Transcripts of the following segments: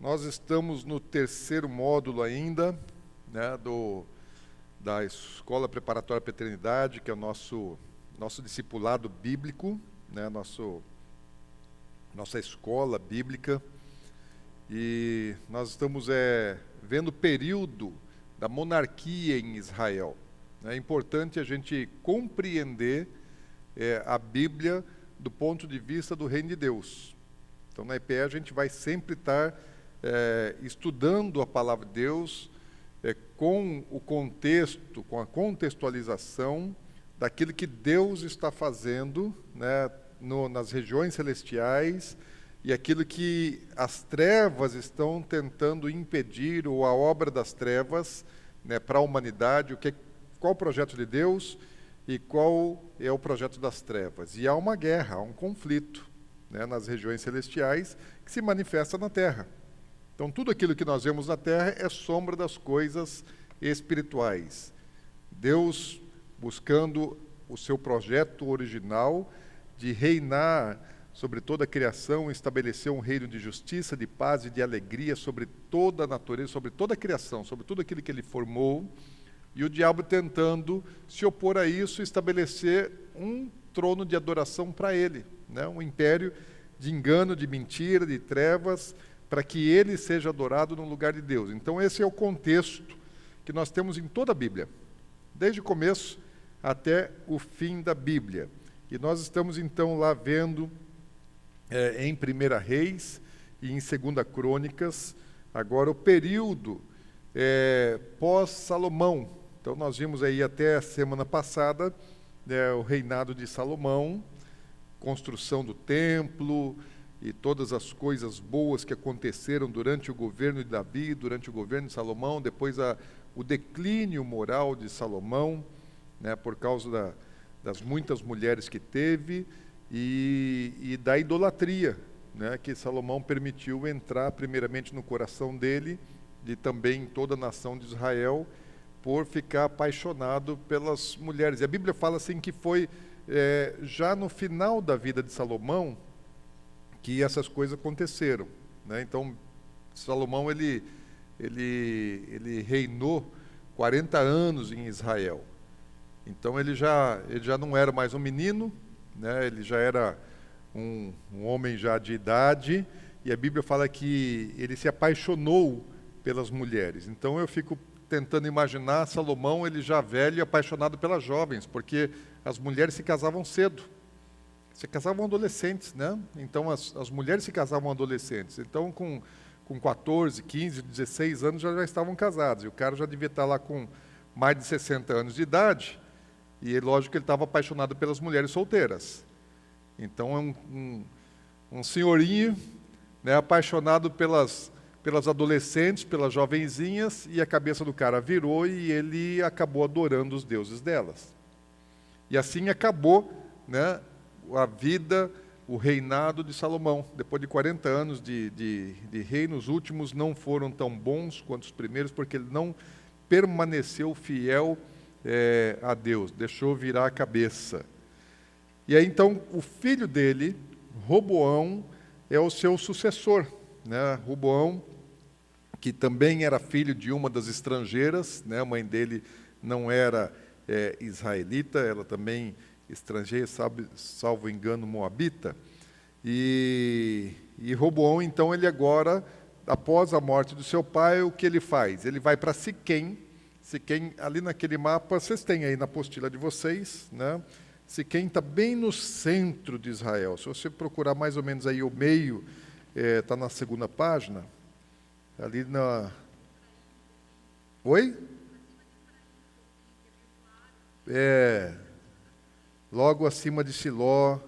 Nós estamos no terceiro módulo ainda, né, da Escola Preparatória para a Eternidade, que é o nosso discipulado bíblico, né, nossa escola bíblica. E nós estamos vendo o período da monarquia em Israel. É importante a gente compreender a Bíblia do ponto de vista do Reino de Deus. Então, na EPE, a gente vai sempre estar estudando a Palavra de Deus com o contexto, com a contextualização daquilo que Deus está fazendo, né, nas regiões celestiais, e aquilo que as trevas estão tentando impedir, ou a obra das trevas, né, para a humanidade, qual o projeto de Deus e qual é o projeto das trevas. E há uma guerra, há um conflito, né, nas regiões celestiais que se manifesta na Terra. Então, tudo aquilo que nós vemos na Terra é sombra das coisas espirituais. Deus buscando o seu projeto original de reinar sobre toda a criação, estabelecer um reino de justiça, de paz e de alegria sobre toda a natureza, sobre toda a criação, sobre tudo aquilo que ele formou, e o diabo tentando se opor a isso, estabelecer um trono de adoração para ele, né? Um império de engano, de mentira, de trevas, para que ele seja adorado no lugar de Deus. Então esse é o contexto que nós temos em toda a Bíblia, desde o começo até o fim da Bíblia. E nós estamos então lá vendo em 1 Reis e em 2 Crônicas, agora o período pós-Salomão. Então nós vimos aí até a semana passada o reinado de Salomão, construção do templo e todas as coisas boas que aconteceram durante o governo de Davi, durante o governo de Salomão, depois o declínio moral de Salomão, né, por causa das muitas mulheres que teve e da idolatria, né, que Salomão permitiu entrar primeiramente no coração dele e também em toda a nação de Israel, por ficar apaixonado pelas mulheres. E a Bíblia fala assim que foi já no final da vida de Salomão que essas coisas aconteceram, né? Então, Salomão ele reinou 40 anos em Israel. Então ele já não era mais um menino, né? Ele já era um homem já de idade, e a Bíblia fala que ele se apaixonou pelas mulheres. Então eu fico tentando imaginar Salomão, ele já velho e apaixonado pelas jovens, porque as mulheres se casavam cedo. Se casavam adolescentes, né? Então as mulheres se casavam adolescentes. Então com 14, 15, 16 anos já estavam casados. E o cara já devia estar lá com mais de 60 anos de idade. E lógico que ele estava apaixonado pelas mulheres solteiras. Então é um senhorinho, né, apaixonado pelas adolescentes, pelas jovenzinhas, e a cabeça do cara virou e ele acabou adorando os deuses delas. E assim acabou, né, a vida, o reinado de Salomão. Depois de 40 anos de reino, os últimos não foram tão bons quanto os primeiros, porque ele não permaneceu fiel a Deus, deixou virar a cabeça. E aí então o filho dele, Roboão, é o seu sucessor, né? Roboão, que também era filho de uma das estrangeiras, né? A mãe dele não era israelita, ela também estrangeira, salvo engano, moabita. E Roboão, então, ele agora, após a morte do seu pai, o que ele faz? Ele vai para Siquém. Siquém, ali naquele mapa, vocês têm aí na apostila de vocês, né? Siquém está bem no centro de Israel. Se você procurar mais ou menos aí o meio, está na segunda página, ali na... Oi? Logo acima de Siló,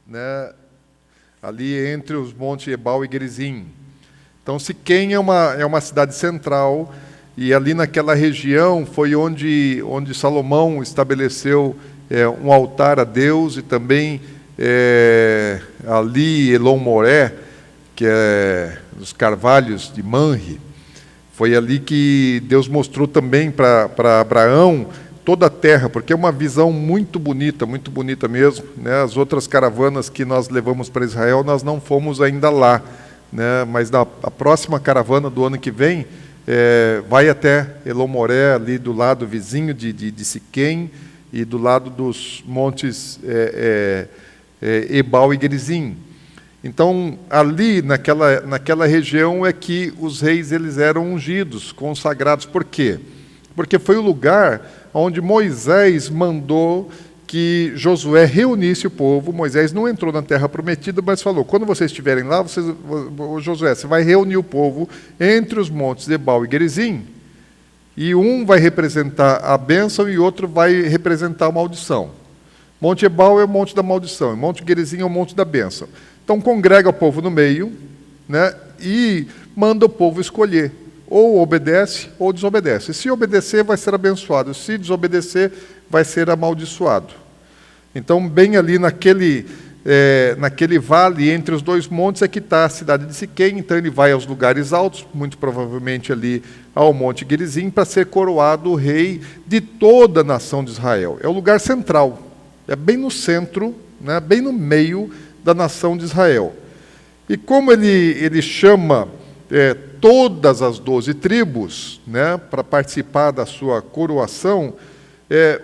né? Ali entre os montes Ebal e Gerizim. Então, Siquém é uma cidade central, e ali naquela região foi onde Salomão estabeleceu um altar a Deus, e também ali Elon Moré, que é os carvalhos de Manre, foi ali que Deus mostrou também para Abraão toda a terra, porque é uma visão muito bonita mesmo, né? As outras caravanas que nós levamos para Israel, nós não fomos ainda lá, né? Mas a próxima caravana do ano que vem vai até Elomoré, ali do lado vizinho de Siquém, e do lado dos montes Ebal e Gerizim. Então, ali naquela região é que os reis eles eram ungidos, consagrados. Por quê? Porque foi o lugar onde Moisés mandou que Josué reunisse o povo. Moisés não entrou na terra prometida, mas falou, quando vocês estiverem lá, Josué, você vai reunir o povo entre os montes Ebal e Gerizim, e um vai representar a bênção e outro vai representar a maldição. Monte Ebal é o monte da maldição, e Monte Gerizim é o monte da bênção. Então, congrega o povo no meio, né, e manda o povo escolher. Ou obedece ou desobedece. Se obedecer, vai ser abençoado. Se desobedecer, vai ser amaldiçoado. Então, bem ali naquele vale entre os dois montes é que está a cidade de Siquém. Então, ele vai aos lugares altos, muito provavelmente ali ao Monte Gerizim, para ser coroado o rei de toda a nação de Israel. É o lugar central. É bem no centro, né, bem no meio da nação de Israel. E como ele chama todas as 12 tribos, né, para participar da sua coroação,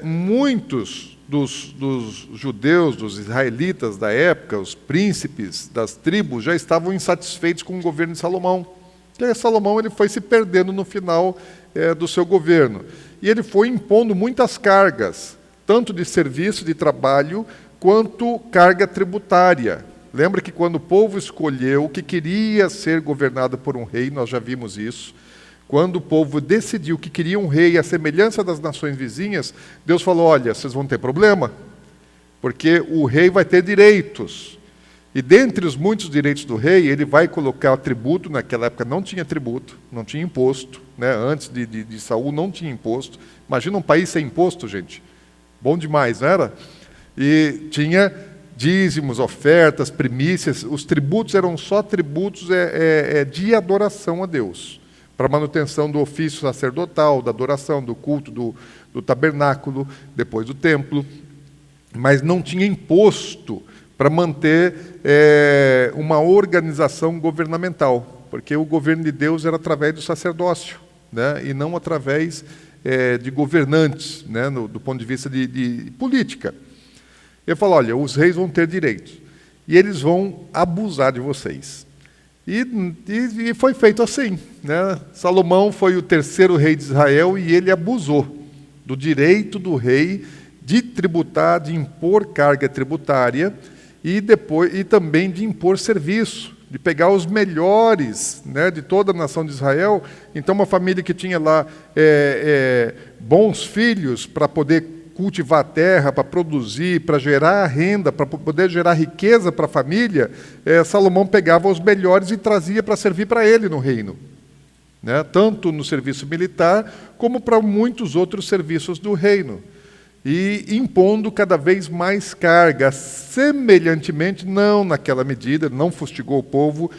muitos dos judeus, dos israelitas da época, os príncipes das tribos, já estavam insatisfeitos com o governo de Salomão. E Salomão ele foi se perdendo no final do seu governo. E ele foi impondo muitas cargas, tanto de serviço, de trabalho, quanto carga tributária. Lembra que quando o povo escolheu que queria ser governado por um rei, nós já vimos isso, quando o povo decidiu que queria um rei à semelhança das nações vizinhas, Deus falou, olha, vocês vão ter problema, porque o rei vai ter direitos. E dentre os muitos direitos do rei, ele vai colocar tributo. Naquela época não tinha tributo, não tinha imposto, né? Antes de Saul não tinha imposto. Imagina um país sem imposto, gente. Bom demais, não era? E tinha dízimos, ofertas, primícias. Os tributos eram só tributos de adoração a Deus, para manutenção do ofício sacerdotal, da adoração, do culto, do tabernáculo, depois do templo. Mas não tinha imposto para manter uma organização governamental, porque o governo de Deus era através do sacerdócio, né, e não através de governantes, né, do ponto de vista de política. Ele falou, olha, os reis vão ter direitos, e eles vão abusar de vocês. E foi feito assim, né? Salomão foi o terceiro rei de Israel, e ele abusou do direito do rei de tributar, de impor carga tributária, e também de impor serviço, de pegar os melhores, né, de toda a nação de Israel. Então, uma família que tinha lá bons filhos para poder cultivar a terra, para produzir, para gerar renda, para poder gerar riqueza para a família, Salomão pegava os melhores e trazia para servir para ele no reino, né, tanto no serviço militar, como para muitos outros serviços do reino. E impondo cada vez mais carga, semelhantemente, não naquela medida, não fustigou o povo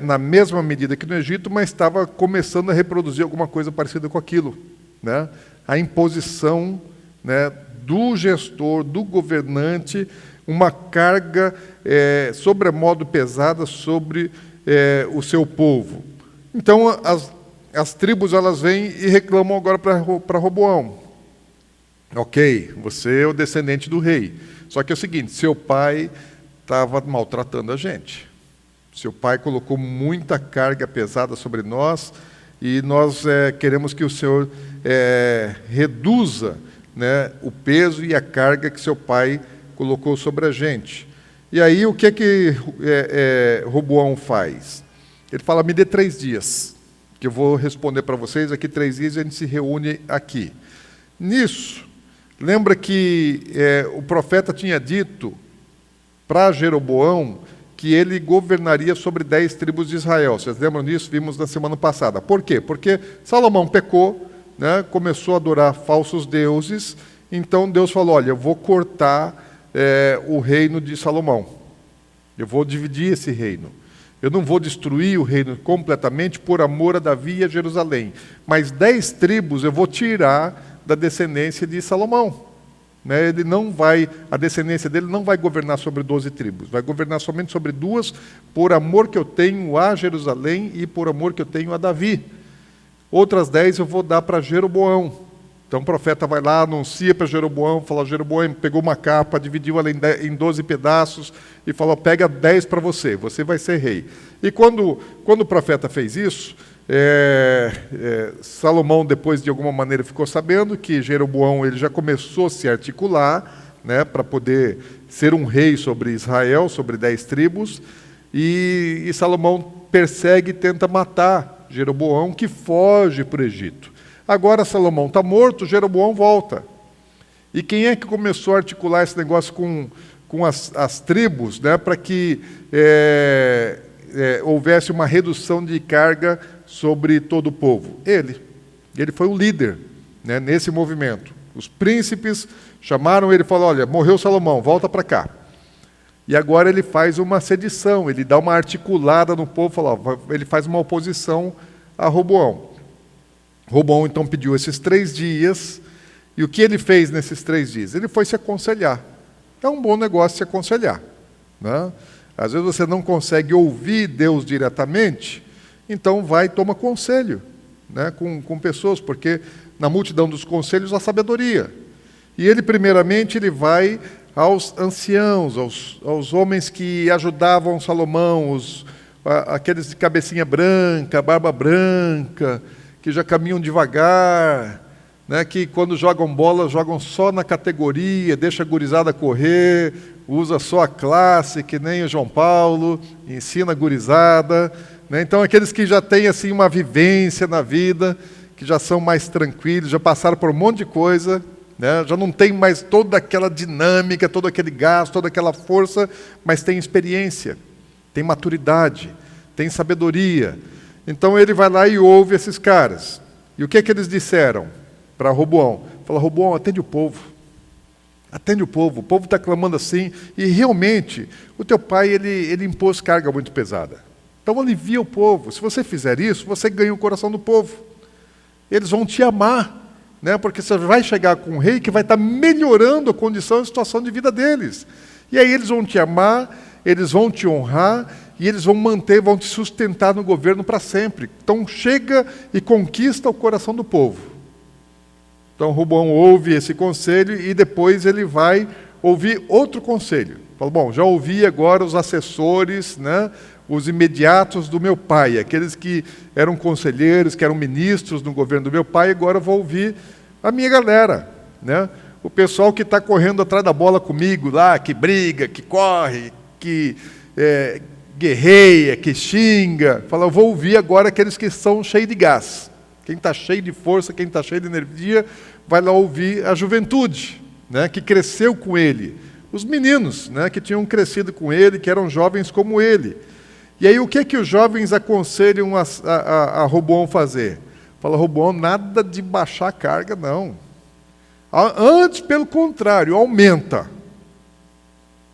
na mesma medida que no Egito, mas estava começando a reproduzir alguma coisa parecida com aquilo, né? A imposição, né, do gestor, do governante, uma carga sobremodo pesada sobre o seu povo. Então, as tribos elas vêm e reclamam agora para Roboão. Ok, você é o descendente do rei. Só que é o seguinte, seu pai estava maltratando a gente. Seu pai colocou muita carga pesada sobre nós, e nós queremos que o Senhor reduza, né, o peso e a carga que seu pai colocou sobre a gente. E aí o que Roboão faz? Ele fala, me dê 3 dias, que eu vou responder para vocês, aqui 3 dias a gente se reúne aqui. Nisso, lembra que o profeta tinha dito para Jeroboão que ele governaria sobre 10 tribos de Israel. Vocês lembram disso? Vimos na semana passada. Por quê? Porque Salomão pecou, né, começou a adorar falsos deuses, então Deus falou, olha, eu vou cortar o reino de Salomão. Eu vou dividir esse reino. Eu não vou destruir o reino completamente por amor a Davi e a Jerusalém, mas 10 tribos eu vou tirar da descendência de Salomão, né, ele não vai, a descendência dele não vai governar sobre 12 tribos, vai governar somente sobre 2, por amor que eu tenho a Jerusalém e por amor que eu tenho a Davi. Outras 10 eu vou dar para Jeroboão. Então o profeta vai lá, anuncia para Jeroboão, fala, Jeroboão pegou uma capa, dividiu ela em 12 pedaços e falou, pega 10 para você vai ser rei. E quando o profeta fez isso, Salomão, depois de alguma maneira, ficou sabendo que Jeroboão ele já começou a se articular, né, para poder ser um rei sobre Israel, sobre 10 tribos, e Salomão persegue e tenta matar Jeroboão, que foge para o Egito. Agora Salomão está morto, Jeroboão volta. E quem é que começou a articular esse negócio com as tribos, né, para que houvesse uma redução de carga sobre todo o povo? Ele foi o líder, né, nesse movimento. Os príncipes chamaram ele e falaram, olha, morreu Salomão, volta para cá. E agora ele faz uma sedição, ele dá uma articulada no povo, ele faz uma oposição a Roboão. Roboão então pediu esses 3 dias, e o que ele fez nesses 3 dias? Ele foi se aconselhar. É um bom negócio se aconselhar, né? Às vezes você não consegue ouvir Deus diretamente, então vai e toma conselho, né, com pessoas, porque na multidão dos conselhos há sabedoria. E ele, primeiramente, ele vai aos anciãos, aos homens que ajudavam Salomão, aqueles de cabecinha branca, barba branca, que já caminham devagar, né, que quando jogam bola, jogam só na categoria, deixa a gurizada correr, usa só a classe, que nem o João Paulo, ensina a gurizada, né? Então, aqueles que já têm assim, uma vivência na vida, que já são mais tranquilos, já passaram por um monte de coisa, né? Já não tem mais toda aquela dinâmica, todo aquele gasto, toda aquela força, mas tem experiência, tem maturidade, tem sabedoria. Então ele vai lá e ouve esses caras. E o que é que eles disseram para Roboão? Fala, Roboão, atende o povo. Atende o povo está clamando assim. E realmente, o teu pai ele impôs carga muito pesada. Então alivia o povo. Se você fizer isso, você ganha o coração do povo. Eles vão te amar, né? Porque você vai chegar com um rei que vai estar melhorando a condição e a situação de vida deles. E aí eles vão te amar, eles vão te honrar, e eles vão te sustentar no governo para sempre. Então chega e conquista o coração do povo. Então Roboão ouve esse conselho e depois ele vai ouvir outro conselho. Fala, bom, já ouvi agora os assessores, né, os imediatos do meu pai, aqueles que eram conselheiros, que eram ministros no governo do meu pai, agora eu vou ouvir a minha galera, né? O pessoal que está correndo atrás da bola comigo lá, que briga, que corre, que guerreia, que xinga. Fala, eu vou ouvir agora aqueles que são cheios de gás. Quem está cheio de força, quem está cheio de energia, vai lá ouvir a juventude, né, que cresceu com ele. Os meninos, né, que tinham crescido com ele, que eram jovens como ele. E aí o que é que os jovens aconselham a Roboão fazer? Fala, Roboão, nada de baixar a carga, não. Antes, pelo contrário, aumenta.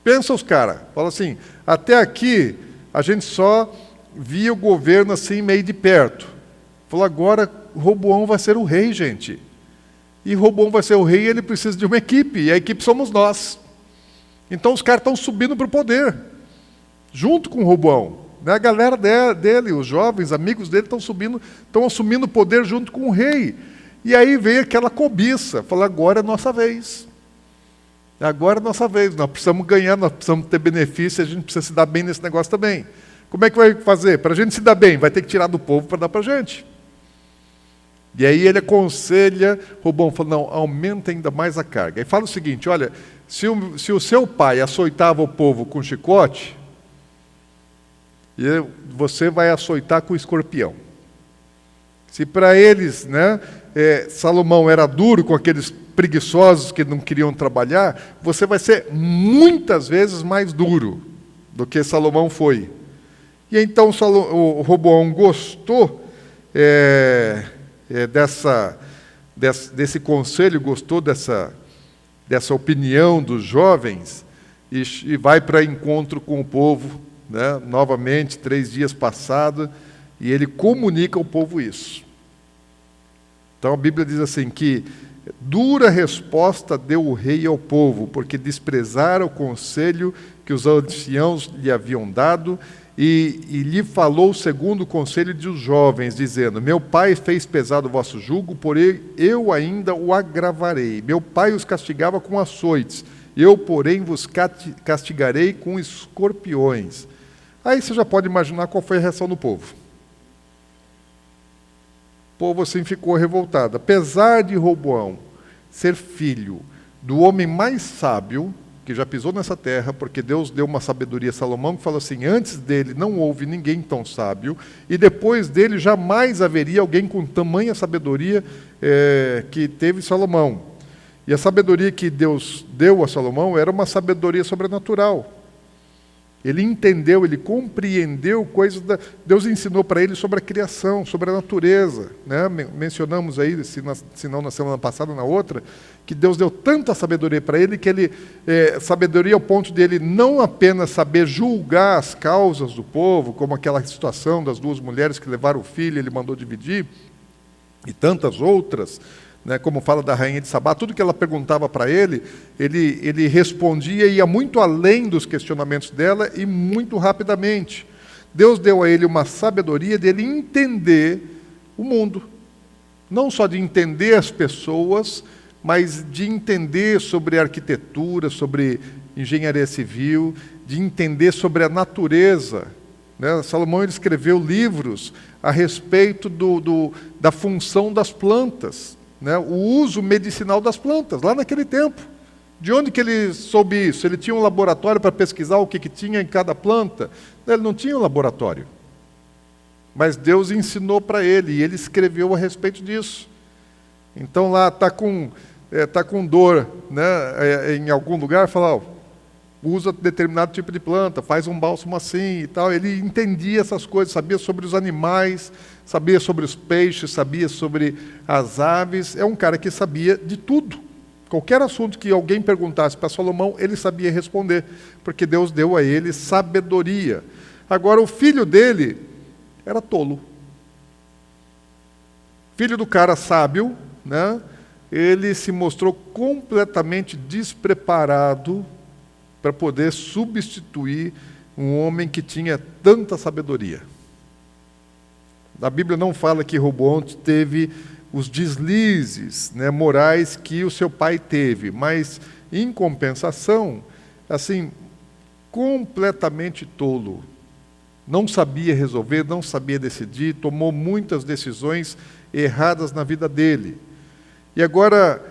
Pensa os caras, fala assim, até aqui a gente só via o governo assim meio de perto. Falou, agora Roboão vai ser o rei, gente. E Roboão vai ser o rei e ele precisa de uma equipe, e a equipe somos nós. Então os caras estão subindo para o poder, junto com Roboão. A galera dele, os jovens, amigos dele, estão assumindo o poder junto com o rei. E aí veio aquela cobiça, falou, agora é nossa vez. Agora é nossa vez, nós precisamos ganhar, nós precisamos ter benefício, a gente precisa se dar bem nesse negócio também. Como é que vai fazer? Para a gente se dar bem, vai ter que tirar do povo para dar para a gente. E aí ele aconselha, Roboão fala, não, aumenta ainda mais a carga. E fala o seguinte, olha, se o seu pai açoitava o povo com chicote, você vai açoitar com escorpião. Se para eles, né, Salomão era duro com aqueles preguiçosos que não queriam trabalhar, você vai ser muitas vezes mais duro do que Salomão foi. E então o Roboão gostou desse conselho, gostou dessa opinião dos jovens e vai para encontro com o povo, né, novamente, 3 dias passados, e ele comunica ao povo isso. Então a Bíblia diz assim que dura resposta deu o rei ao povo, porque desprezaram o conselho que os anciãos lhe haviam dado, e lhe falou segundo o conselho dos jovens, dizendo: meu pai fez pesado o vosso jugo, porém eu ainda o agravarei. Meu pai os castigava com açoites, eu, porém, vos castigarei com escorpiões. Aí você já pode imaginar qual foi a reação do povo. O povo assim ficou revoltado. Apesar de Roboão ser filho do homem mais sábio que já pisou nessa terra, porque Deus deu uma sabedoria a Salomão, que falou assim: antes dele não houve ninguém tão sábio, e depois dele jamais haveria alguém com tamanha sabedoria que teve Salomão. E a sabedoria que Deus deu a Salomão era uma sabedoria sobrenatural. Ele entendeu, ele compreendeu coisas Deus ensinou para ele sobre a criação, sobre a natureza, né? Mencionamos aí, se não na semana passada, na outra, que Deus deu tanta sabedoria para ele, que ele, sabedoria ao ponto de ele não apenas saber julgar as causas do povo, como aquela situação das duas mulheres que levaram o filho, ele mandou dividir, e tantas outras, né, como fala da rainha de Sabá, tudo que ela perguntava para ele, ele respondia e ia muito além dos questionamentos dela e muito rapidamente. Deus deu a ele uma sabedoria de ele entender o mundo. Não só de entender as pessoas, mas de entender sobre arquitetura, sobre engenharia civil, de entender sobre a natureza. Né? Salomão ele escreveu livros a respeito da função das plantas. Né, o uso medicinal das plantas, lá naquele tempo. De onde que ele soube isso? Ele tinha um laboratório para pesquisar o que tinha em cada planta? Ele não tinha um laboratório. Mas Deus ensinou para ele, e ele escreveu a respeito disso. Então lá está com dor, né, em algum lugar, fala, usa determinado tipo de planta, faz um bálsamo assim e tal. Ele entendia essas coisas, sabia sobre os animais, sabia sobre os peixes, sabia sobre as aves. É um cara que sabia de tudo. Qualquer assunto que alguém perguntasse para Salomão, ele sabia responder, porque Deus deu a ele sabedoria. Agora, o filho dele era tolo. Filho do cara sábio, né? Ele se mostrou completamente despreparado para poder substituir um homem que tinha tanta sabedoria. A Bíblia não fala que Roboão teve os deslizes, né, morais que o seu pai teve, mas, em compensação, assim, completamente tolo. Não sabia resolver, não sabia decidir, tomou muitas decisões erradas na vida dele. E agora,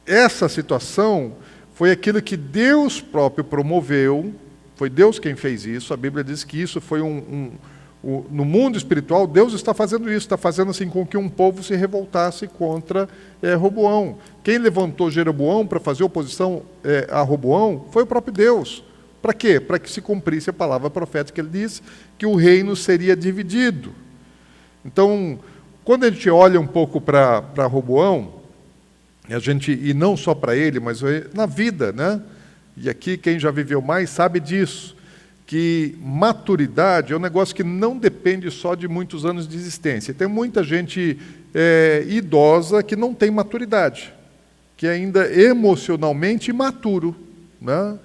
essa situação foi aquilo que Deus próprio promoveu, foi Deus quem fez isso. A Bíblia diz que isso foi no mundo espiritual, Deus está fazendo isso, está fazendo assim com que um povo se revoltasse contra Roboão. Quem levantou Jeroboão para fazer oposição a Roboão foi o próprio Deus. Para quê? Para que se cumprisse a palavra profética que ele disse, que o reino seria dividido. Então, quando a gente olha um pouco para Roboão, e não só para ele, mas na vida, né? E aqui quem já viveu mais sabe disso, que maturidade é um negócio que não depende só de muitos anos de existência. Tem muita gente idosa que não tem maturidade, que ainda é emocionalmente imaturo, né?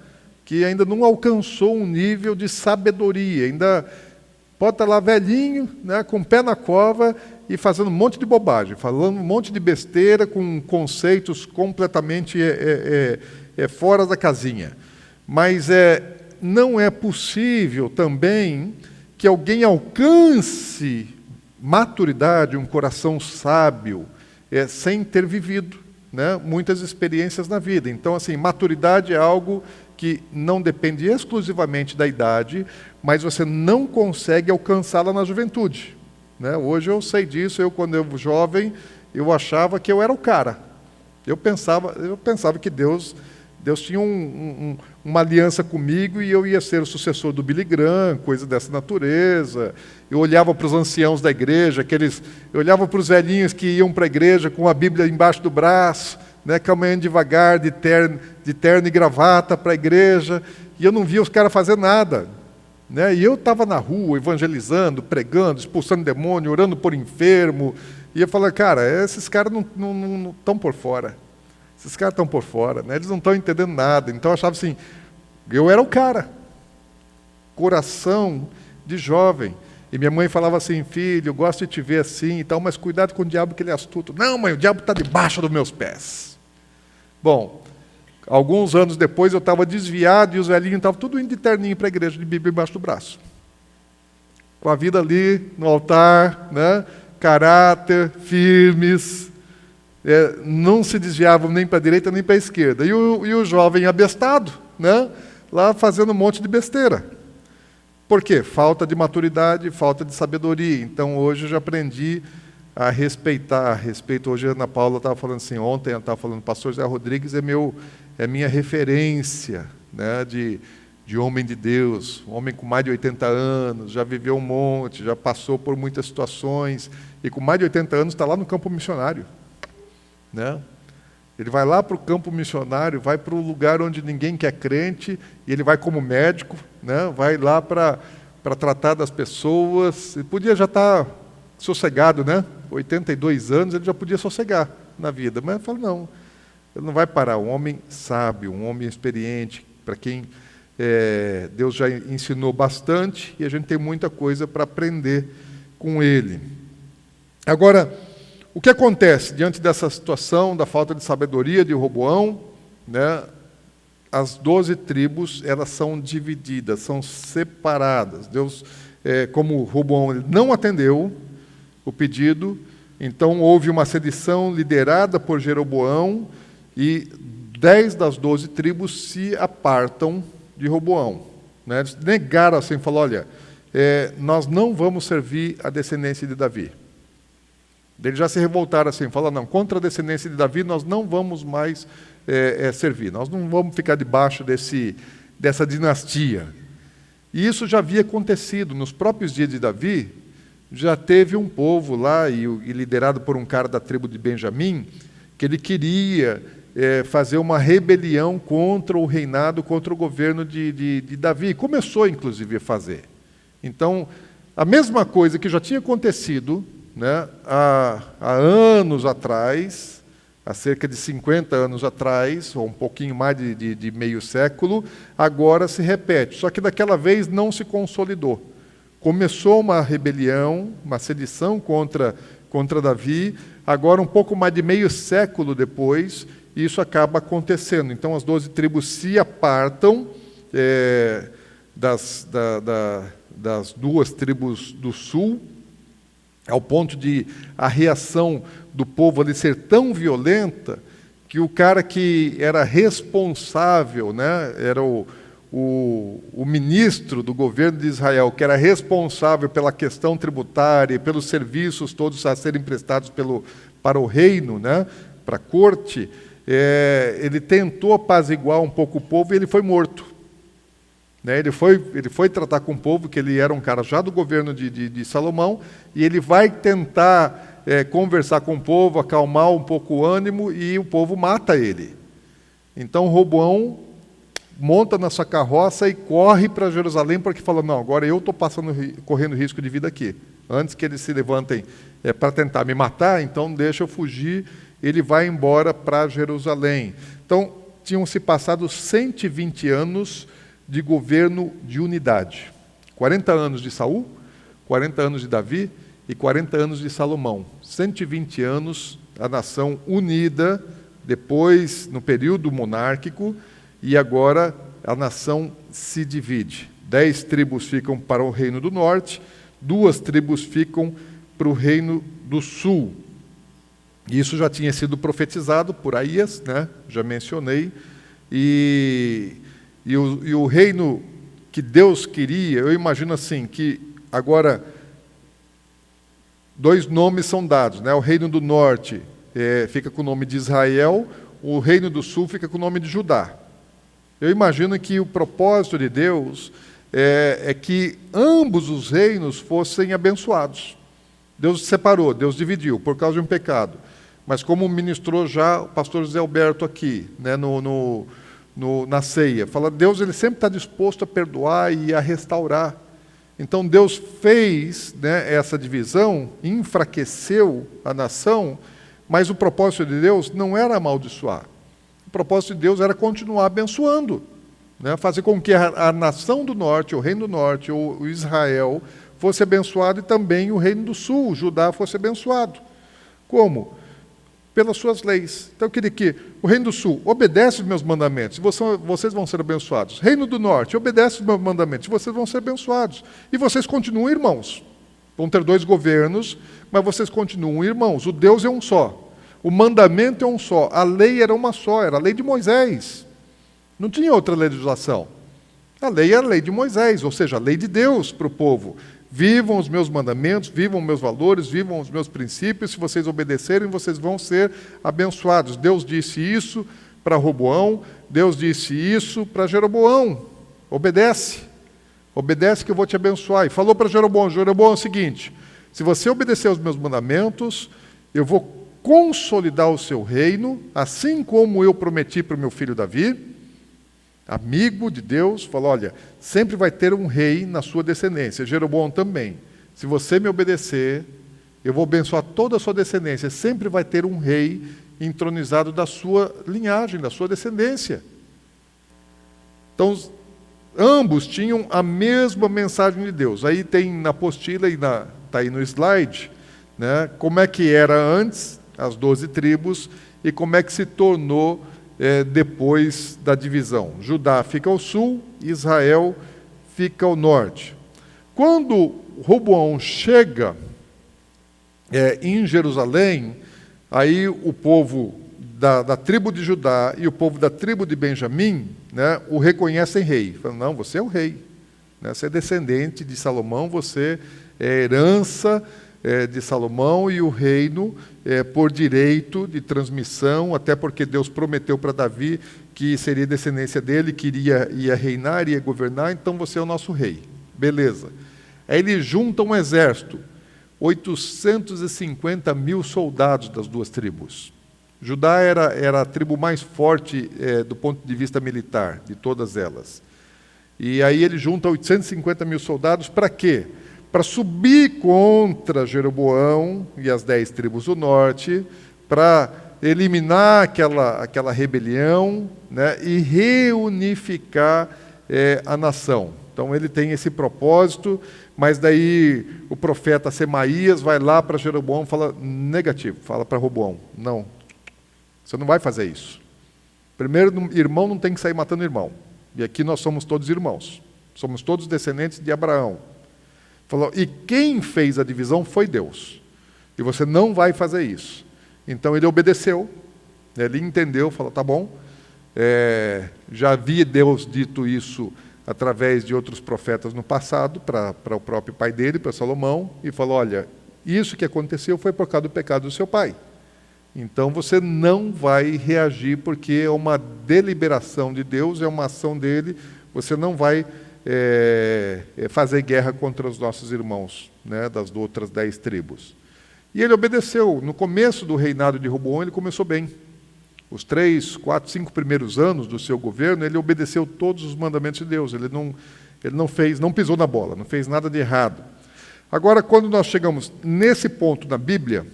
Que ainda não alcançou um nível de sabedoria, ainda pode estar lá velhinho, né, com o pé na cova e fazendo um monte de bobagem, falando um monte de besteira com conceitos completamente fora da casinha. Mas não é possível também que alguém alcance maturidade, um coração sábio, sem ter vivido, né, muitas experiências na vida. Então, assim, maturidade é algo que não depende exclusivamente da idade, mas você não consegue alcançá-la na juventude. Né? Hoje eu sei disso, quando eu era jovem, eu achava que eu era o cara. Eu pensava que Deus tinha uma aliança comigo e eu ia ser o sucessor do Billy Graham, coisa dessa natureza. Eu olhava para os anciãos da igreja, eu olhava para os velhinhos que iam para a igreja com a Bíblia embaixo do braço, né, caminhando devagar, de terno e gravata para a igreja, e eu não via os caras fazer nada. né? E eu estava na rua, evangelizando, pregando, expulsando demônio, orando por enfermo. E eu falei, cara, esses caras não estão por fora. Esses caras estão por fora, né? Eles não estão entendendo nada. Então eu achava assim, eu era o cara. Coração de jovem. E minha mãe falava assim, filho, eu gosto de te ver assim e tal, mas cuidado com o diabo que ele é astuto. Não, mãe, o diabo está debaixo dos meus pés. Bom, alguns anos depois eu estava desviado e os velhinhos estavam tudo indo de terninho para a igreja, de Bíblia embaixo do braço. Com a vida ali no altar, né? Caráter, firmes, não se desviavam nem para a direita nem para a esquerda. E o jovem abestado, né? Lá fazendo um monte de besteira. Por quê? Falta de maturidade, falta de sabedoria. Então, hoje eu já aprendi a respeitar. Hoje a Ana Paula estava falando assim, ontem ela estava falando, o pastor Zé Rodrigues é minha referência, né, de homem de Deus, um homem com mais de 80 anos, já viveu um monte, já passou por muitas situações, e com mais de 80 anos está lá no campo missionário. Né? Ele vai lá para o campo missionário, vai para o lugar onde ninguém quer crente, e ele vai como médico, né? Vai lá para tratar das pessoas. Ele podia já estar sossegado, né? 82 anos, ele já podia sossegar na vida. Mas ele falou, não, ele não vai parar. Um homem sábio, um homem experiente, para quem Deus já ensinou bastante, e a gente tem muita coisa para aprender com ele. Agora, o que acontece diante dessa situação da falta de sabedoria de Roboão, né? As 12 tribos, elas são divididas, são separadas. Deus, como Roboão ele não atendeu o pedido, então houve uma sedição liderada por Jeroboão e 10 das 12 tribos se apartam de Roboão. Né? Eles negaram assim, falaram, olha, nós não vamos servir a descendência de Davi. Eles já se revoltaram assim, falaram, não, contra a descendência de Davi nós não vamos mais servir, nós não vamos ficar debaixo dessa dinastia. E isso já havia acontecido, nos próprios dias de Davi, já teve um povo lá, e liderado por um cara da tribo de Benjamim, que ele queria fazer uma rebelião contra o reinado, contra o governo de Davi. Começou, inclusive, a fazer. Então, a mesma coisa que já tinha acontecido, né, há anos atrás, há cerca de 50 anos atrás, ou um pouquinho mais de meio século, agora se repete. Só que daquela vez não se consolidou. Começou uma rebelião, uma sedição contra Davi, agora um pouco mais de meio século depois, isso acaba acontecendo. Então as 12 tribos se apartam das 2 tribos do sul, ao ponto de a reação do povo ali ser tão violenta que o cara que era responsável, né, era o ministro do governo de Israel, que era responsável pela questão tributária, pelos serviços todos a serem prestados para o reino, né, para a corte, ele tentou apaziguar um pouco o povo e ele foi morto. Né, ele foi tratar com o povo, que ele era um cara já do governo de Salomão, e ele vai tentar conversar com o povo, acalmar um pouco o ânimo, e o povo mata ele. Então Roboão monta na sua carroça e corre para Jerusalém, porque fala, não, agora eu estou correndo risco de vida aqui. Antes que eles se levantem para tentar me matar, então deixa eu fugir. Ele vai embora para Jerusalém. Então, tinham se passado 120 anos de governo de unidade. 40 anos de Saul, 40 anos de Davi e 40 anos de Salomão. 120 anos, a nação unida, depois no período monárquico, e agora a nação se divide. 10 tribos ficam para o reino do norte, 2 tribos ficam para o reino do sul. Isso já tinha sido profetizado por Aías, né? Já mencionei, e o reino que Deus queria, eu imagino assim, que agora 2 nomes são dados, né? O reino do norte fica com o nome de Israel, o reino do sul fica com o nome de Judá. Eu imagino que o propósito de Deus é que ambos os reinos fossem abençoados. Deus separou, Deus dividiu, por causa de um pecado. Mas como ministrou já o pastor José Alberto aqui, né, no na ceia. Fala, Deus ele sempre está disposto a perdoar e a restaurar. Então Deus fez, né, essa divisão, enfraqueceu a nação, mas o propósito de Deus não era amaldiçoar. O propósito de Deus era continuar abençoando, né, fazer com que a nação do norte, o reino do norte, o Israel, fosse abençoado e também o reino do sul, o Judá, fosse abençoado. Como? Pelas suas leis. Então eu queria que o reino do sul obedece os meus mandamentos, e vocês vão ser abençoados. Reino do norte, obedece os meus mandamentos, e vocês vão ser abençoados. E vocês continuam irmãos. Vão ter 2 governos, mas vocês continuam irmãos. O Deus é um só. O mandamento é um só. A lei era uma só, era a lei de Moisés. Não tinha outra legislação. A lei era a lei de Moisés, ou seja, a lei de Deus para o povo. Vivam os meus mandamentos, vivam os meus valores, vivam os meus princípios. Se vocês obedecerem, vocês vão ser abençoados. Deus disse isso para Roboão, Deus disse isso para Jeroboão. Obedece. Obedece que eu vou te abençoar. E falou para Jeroboão, Jeroboão é o seguinte, se você obedecer aos meus mandamentos, eu vou consolidar o seu reino, assim como eu prometi para o meu filho Davi, amigo de Deus, falou, olha, sempre vai ter um rei na sua descendência. Jeroboão também. Se você me obedecer, eu vou abençoar toda a sua descendência. Sempre vai ter um rei entronizado da sua linhagem, da sua descendência. Então, ambos tinham a mesma mensagem de Deus. Aí tem na apostila, e está aí no slide, né, como é que era antes, as 12 tribos, e como é que se tornou depois da divisão. Judá fica ao sul, Israel fica ao norte. Quando Roboão chega em Jerusalém, aí o povo da tribo de Judá e o povo da tribo de Benjamim, né, o reconhecem rei. Falam, não, você é o rei. Né, você é descendente de Salomão, você é herança de Salomão, e o reino por direito de transmissão, até porque Deus prometeu para Davi que seria descendência dele, que ia reinar, ia governar, então você é o nosso rei. Beleza. Aí ele junta um exército, 850 mil soldados das 2 tribos. Judá era a tribo mais forte do ponto de vista militar, de todas elas. E aí ele junta 850 mil soldados para quê? Para subir contra Jeroboão e as 10 tribos do norte, para eliminar aquela rebelião, né, e reunificar a nação. Então ele tem esse propósito, mas daí o profeta Semaías vai lá para Jeroboão e fala negativo, fala para Roboão, não, você não vai fazer isso. Primeiro, irmão não tem que sair matando irmão. E aqui nós somos todos irmãos, somos todos descendentes de Abraão. Falou, e quem fez a divisão foi Deus. E você não vai fazer isso. Então ele obedeceu, ele entendeu, falou, tá bom. Já havia Deus dito isso através de outros profetas no passado, para o próprio pai dele, para Salomão, e falou, olha, isso que aconteceu foi por causa do pecado do seu pai. Então você não vai reagir, porque é uma deliberação de Deus, é uma ação dele, você não vai fazer guerra contra os nossos irmãos, né, das outras 10 tribos. E ele obedeceu. No começo do reinado de Roboão, ele começou bem. Os 3, 4, 5 primeiros anos do seu governo, ele obedeceu todos os mandamentos de Deus. Ele não pisou na bola, não fez nada de errado. Agora, quando nós chegamos nesse ponto na Bíblia,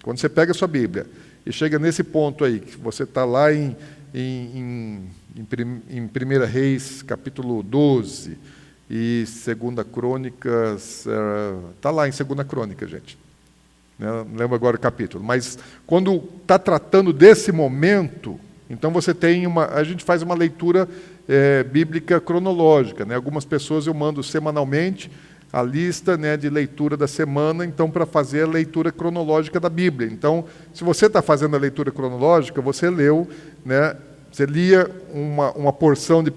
quando você pega a sua Bíblia e chega nesse ponto aí, que você está lá em 1 Reis, capítulo 12, e 2 Crônicas, está lá em 2 Crônicas, gente. Não lembro agora o capítulo, mas quando está tratando desse momento, então você tem a gente faz uma leitura bíblica cronológica, né? Algumas pessoas eu mando semanalmente a lista, né, de leitura da semana, então para fazer a leitura cronológica da Bíblia. Então, se você está fazendo a leitura cronológica, você leu, né, você lia uma porção de 1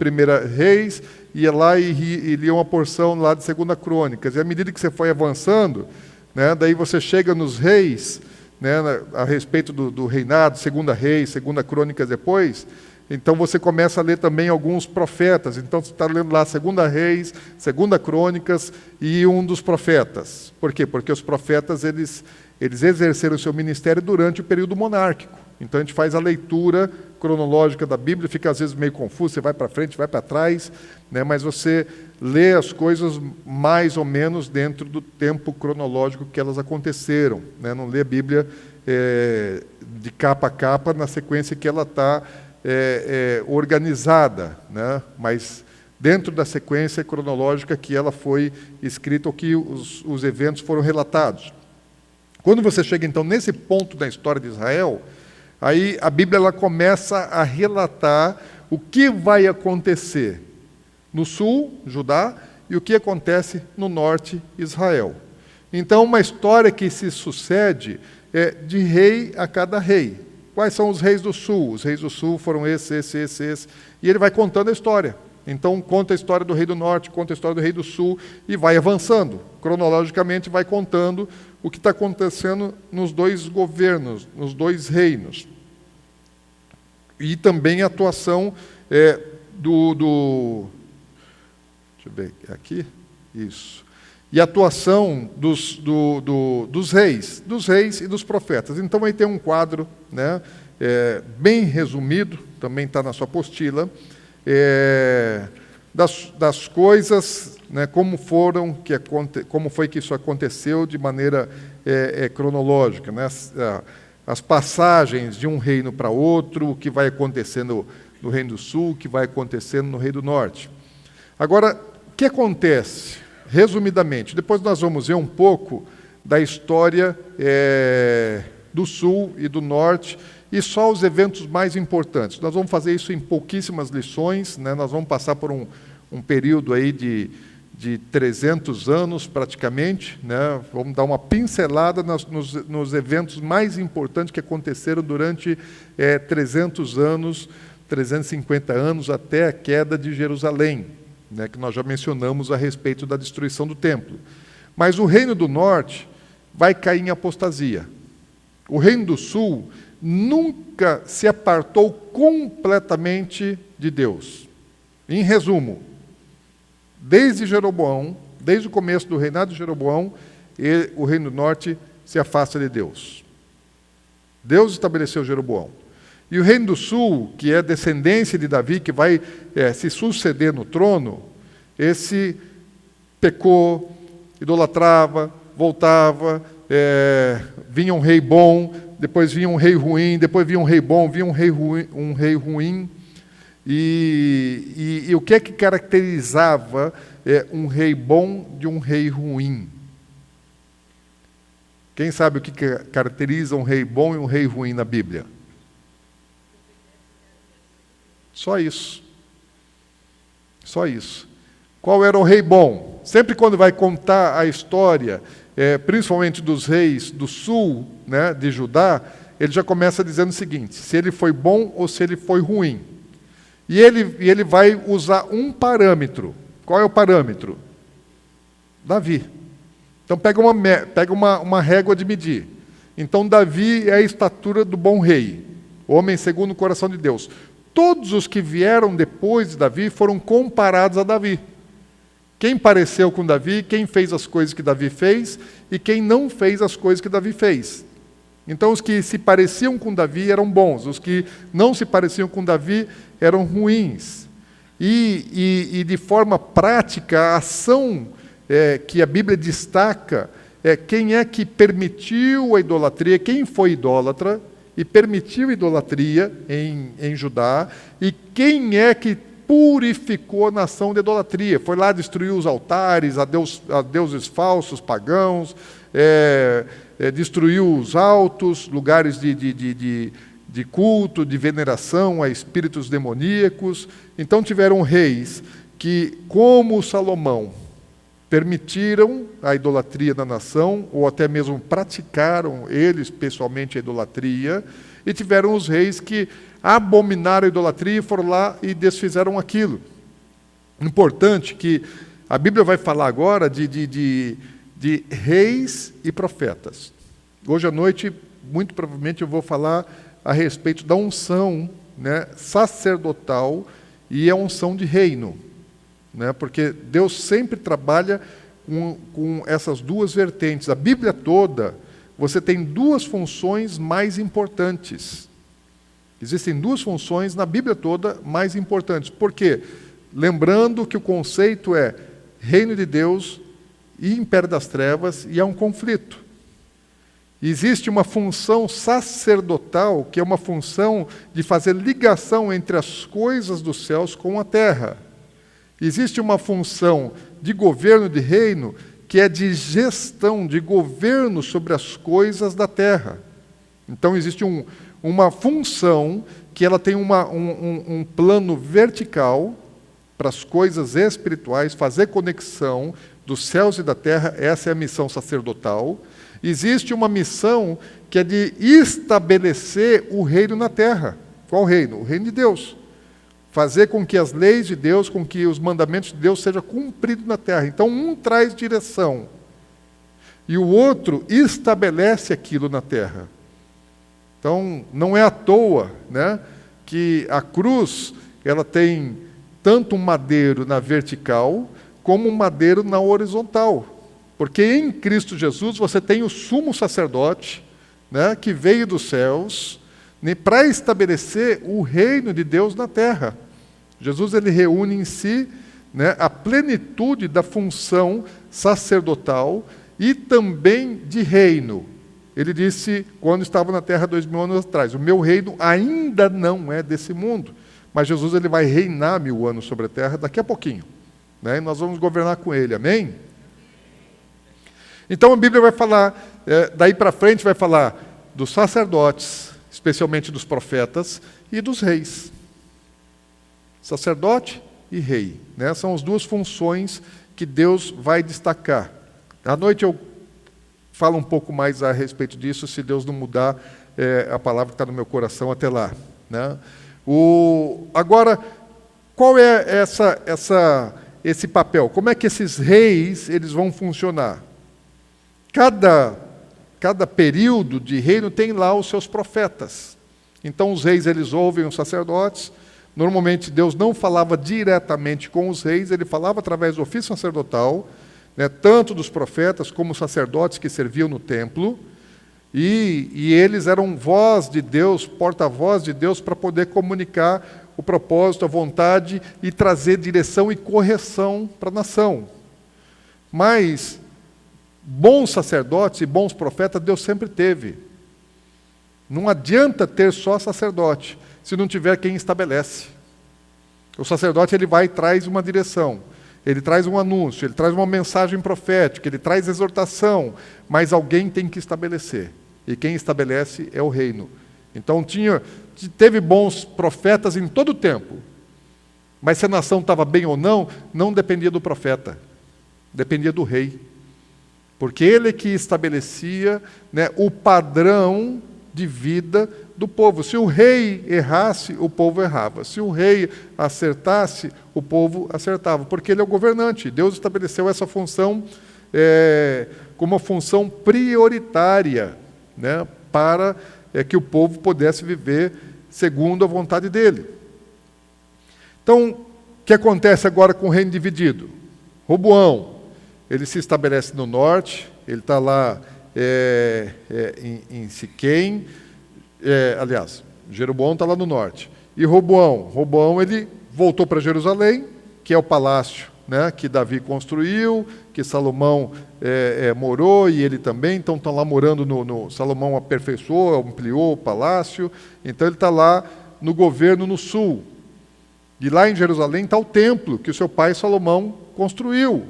Reis, ia lá e lia uma porção lá de 2 Crônicas. E à medida que você foi avançando, né, daí você chega nos reis, né, a respeito do reinado, 2 Reis, 2 Crônicas depois, então você começa a ler também alguns profetas. Então você está lendo lá 2 Reis, 2 Crônicas e um dos profetas. Por quê? Porque os profetas eles exerceram o seu ministério durante o período monárquico. Então a gente faz a leitura cronológica da Bíblia, fica às vezes meio confuso, você vai para frente, vai para trás, né? Mas você lê as coisas mais ou menos dentro do tempo cronológico que elas aconteceram, né? Não lê a Bíblia de capa a capa na sequência que ela está organizada, né? Mas dentro da sequência cronológica que ela foi escrita ou que os eventos foram relatados. Quando você chega, então, nesse ponto da história de Israel, aí a Bíblia ela começa a relatar o que vai acontecer no sul, Judá, e o que acontece no norte, Israel. Então, uma história que se sucede de rei a cada rei. Quais são os reis do sul? Os reis do sul foram esse. E ele vai contando a história. Então, conta a história do rei do norte, conta a história do rei do sul e vai avançando. Cronologicamente, vai contando o que está acontecendo nos dois governos, nos dois reinos. E também a atuação deixa eu ver aqui. Isso. E a atuação dos reis e dos profetas. Então, aí tem um quadro, né, bem resumido, também está na sua apostila, das coisas, né, como foi que isso aconteceu de maneira cronológica, né, as passagens de um reino para outro, o que vai acontecendo no Reino do Sul, o que vai acontecendo no Reino do Norte. Agora, o que acontece? Resumidamente, depois nós vamos ver um pouco da história do Sul e do Norte, e só os eventos mais importantes. Nós vamos fazer isso em pouquíssimas lições, né? Nós vamos passar por um período aí de 300 anos, praticamente, né? Vamos dar uma pincelada nos eventos mais importantes que aconteceram durante 300 anos, 350 anos, até a queda de Jerusalém, né? Que nós já mencionamos a respeito da destruição do templo. Mas o Reino do Norte vai cair em apostasia. O Reino do Sul nunca se apartou completamente de Deus. Em resumo, desde Jeroboão, desde o começo do reinado de Jeroboão, o Reino do Norte se afasta de Deus. Deus estabeleceu Jeroboão. E o Reino do Sul, que é descendência de Davi, que vai se suceder no trono, esse pecou, idolatrava, voltava, vinha um rei bom, depois vinha um rei ruim, depois vinha um rei bom, vinha um rei ruim. E o que é que caracterizava um rei bom de um rei ruim? Quem sabe o que caracteriza um rei bom e um rei ruim na Bíblia? Só isso. Só isso. Qual era o rei bom? Sempre quando vai contar a história, principalmente dos reis do sul, né, de Judá, ele já começa dizendo o seguinte: se ele foi bom ou se ele foi ruim. E ele vai usar um parâmetro. Qual é o parâmetro? Davi. Então pega uma régua de medir. Então Davi é a estatura do bom rei, homem segundo o coração de Deus. Todos os que vieram depois de Davi foram comparados a Davi. Quem pareceu com Davi, quem fez as coisas que Davi fez e quem não fez as coisas que Davi fez. Então, os que se pareciam com Davi eram bons, os que não se pareciam com Davi eram ruins. E de forma prática, a ação que a Bíblia destaca é quem é que permitiu a idolatria, quem foi idólatra e permitiu a idolatria em Judá, e quem é que purificou a nação de idolatria. Foi lá destruir os altares a deuses falsos, pagãos, destruiu os altos, lugares de culto, de veneração a espíritos demoníacos. Então tiveram reis que, como Salomão, permitiram a idolatria na nação, ou até mesmo praticaram eles pessoalmente a idolatria, e tiveram os reis que abominaram a idolatria e foram lá e desfizeram aquilo. Importante que a Bíblia vai falar agora de reis e profetas. Hoje à noite, muito provavelmente, eu vou falar a respeito da unção, né, sacerdotal e a unção de reino. Né, porque Deus sempre trabalha com essas duas vertentes. A Bíblia toda, você tem duas funções mais importantes. Existem duas funções na Bíblia toda mais importantes. Por quê? Lembrando que o conceito é reino de Deus e império das trevas, e há um conflito. Existe uma função sacerdotal, que é uma função de fazer ligação entre as coisas dos céus com a terra. Existe uma função de governo de reino, que é de gestão, de governo sobre as coisas da terra. Então existe uma função que ela tem um plano vertical para as coisas espirituais, fazer conexão dos céus e da terra, essa é a missão sacerdotal. Existe uma missão que é de estabelecer o reino na terra. Qual reino? O reino de Deus. Fazer com que as leis de Deus, com que os mandamentos de Deus sejam cumpridos na terra. Então, um traz direção e o outro estabelece aquilo na terra. Então, não é à toa, né, que a cruz ela tem tanto um madeiro na vertical como um madeiro na horizontal. Porque em Cristo Jesus você tem o sumo sacerdote, né, que veio dos céus, né, para estabelecer o reino de Deus na terra. Jesus ele reúne em si, né, a plenitude da função sacerdotal e também de reino. Ele disse, quando estava na terra 2000 anos atrás, o meu reino ainda não é desse mundo. Mas Jesus ele vai reinar 1000 anos sobre a terra daqui a pouquinho, né, e nós vamos governar com ele, amém? Então a Bíblia vai falar, daí para frente vai falar dos sacerdotes, especialmente dos profetas, e dos reis. Sacerdote e rei, né? São as duas funções que Deus vai destacar. À noite eu falo um pouco mais a respeito disso, se Deus não mudar a palavra que está no meu coração até lá, né? Agora, qual é esse papel? Como é que esses reis eles vão funcionar? Cada período de reino tem lá os seus profetas. Então os reis eles ouvem os sacerdotes. Normalmente Deus não falava diretamente com os reis, ele falava através do ofício sacerdotal, né, tanto dos profetas como os sacerdotes que serviam no templo, e eles eram voz de Deus, porta-voz de Deus, para poder comunicar o propósito, a vontade e trazer direção e correção para a nação. Mas bons sacerdotes e bons profetas Deus sempre teve. Não adianta ter só sacerdote se não tiver quem estabelece. O sacerdote ele vai e traz uma direção, ele traz um anúncio, ele traz uma mensagem profética, ele traz exortação, mas alguém tem que estabelecer. E quem estabelece é o reino. Então teve bons profetas em todo o tempo, mas se a nação estava bem ou não, não dependia do profeta, dependia do rei. Porque ele que estabelecia, né, o padrão de vida do povo. Se o rei errasse, o povo errava. Se o rei acertasse, o povo acertava. Porque ele é o governante. Deus estabeleceu essa função como uma função prioritária, né, para que o povo pudesse viver segundo a vontade dele. Então, o que acontece agora com o reino dividido? Roboão, ele se estabelece no norte, ele está lá em Siquém, aliás, Jeroboão está lá no norte. E Roboão ele voltou para Jerusalém, que é o palácio, né, que Davi construiu, que Salomão morou, e ele também, então estão lá morando Salomão aperfeiçoou, ampliou o palácio, então ele está lá no governo no sul. E lá em Jerusalém está o templo que o seu pai Salomão construiu.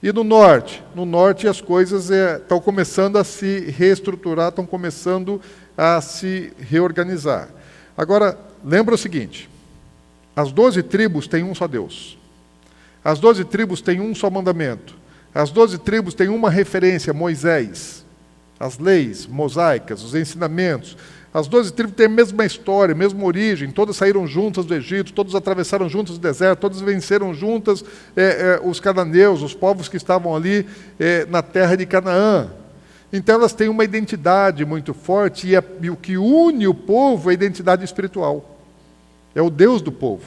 E no norte as coisas estão começando a se reestruturar, estão começando a se reorganizar. Agora, lembra o seguinte, as 12 tribos têm um só Deus. As 12 tribos têm um só mandamento. As 12 tribos têm uma referência, Moisés. As leis mosaicas, os ensinamentos. As 12 tribos têm a mesma história, a mesma origem, todas saíram juntas do Egito, todas atravessaram juntas o deserto, todas venceram juntas os cananeus, os povos que estavam ali na terra de Canaã. Então elas têm uma identidade muito forte, e o que une o povo é a identidade espiritual. É o Deus do povo.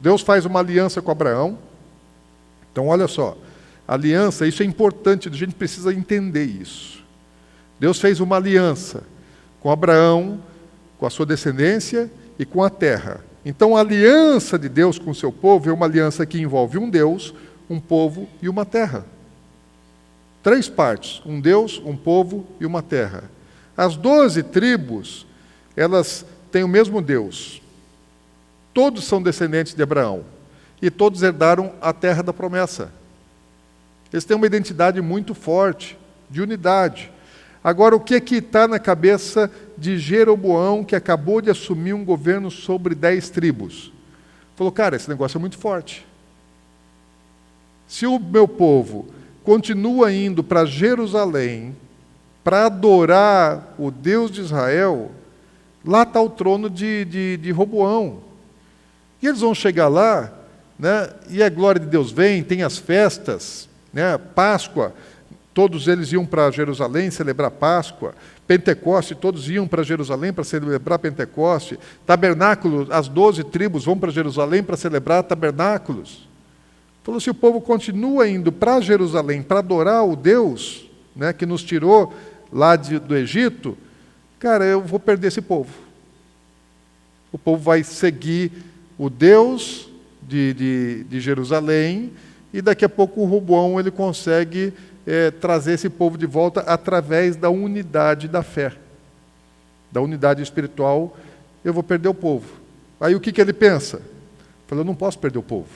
Deus faz uma aliança com Abraão. Então olha só, aliança, isso é importante, a gente precisa entender isso. Deus fez uma aliança com Abraão, com a sua descendência e com a terra. Então a aliança de Deus com o seu povo é uma aliança que envolve um Deus, um povo e uma terra. 3 partes, um Deus, um povo e uma terra. As 12 tribos, elas têm o mesmo Deus. Todos são descendentes de Abraão. E todos herdaram a terra da promessa. Eles têm uma identidade muito forte, de unidade. Agora, o que está na cabeça de Jeroboão, que acabou de assumir um governo sobre 10 tribos? Falou, cara, esse negócio é muito forte. Se o meu povo continua indo para Jerusalém para adorar o Deus de Israel, lá está o trono de Roboão. E eles vão chegar lá, né, e a glória de Deus vem, tem as festas, né, Páscoa, todos eles iam para Jerusalém celebrar Páscoa, Pentecoste, todos iam para Jerusalém para celebrar Pentecoste, tabernáculo, as 12 tribos vão para Jerusalém para celebrar tabernáculos. Falou, se o povo continua indo para Jerusalém para adorar o Deus, né, que nos tirou lá do Egito, cara, eu vou perder esse povo. O povo vai seguir o Deus de Jerusalém, e daqui a pouco o Roboão ele consegue trazer esse povo de volta através da unidade da fé, da unidade espiritual. Eu vou perder o povo. Aí o que ele pensa? Falou, eu não posso perder o povo.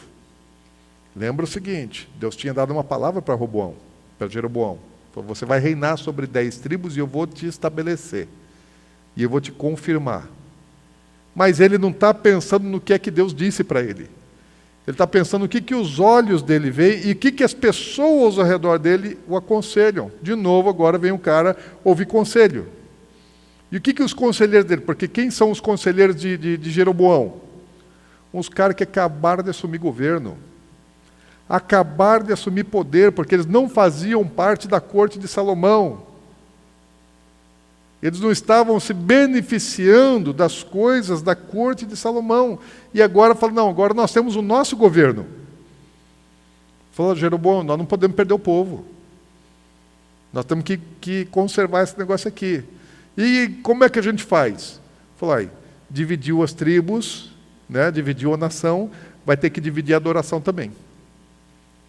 Lembra o seguinte, Deus tinha dado uma palavra para Roboão, para Jeroboão. Falou, você vai reinar sobre 10 tribos e eu vou te estabelecer. E eu vou te confirmar. Mas ele não está pensando no que é que Deus disse para ele. Ele está pensando no que os olhos dele veem e o que as pessoas ao redor dele o aconselham. De novo, agora vem um cara ouvir conselho. E o que os conselheiros dele? Porque quem são os conselheiros de Jeroboão? Uns caras que acabaram de assumir governo. Acabaram de assumir poder, porque eles não faziam parte da corte de Salomão. Eles não estavam se beneficiando das coisas da corte de Salomão. E agora falam, não, agora nós temos o nosso governo. Falou, Jeroboão, nós não podemos perder o povo. Nós temos que conservar esse negócio aqui. E como é que a gente faz? Falou, aí, dividiu as tribos, né, dividiu a nação, vai ter que dividir a adoração também.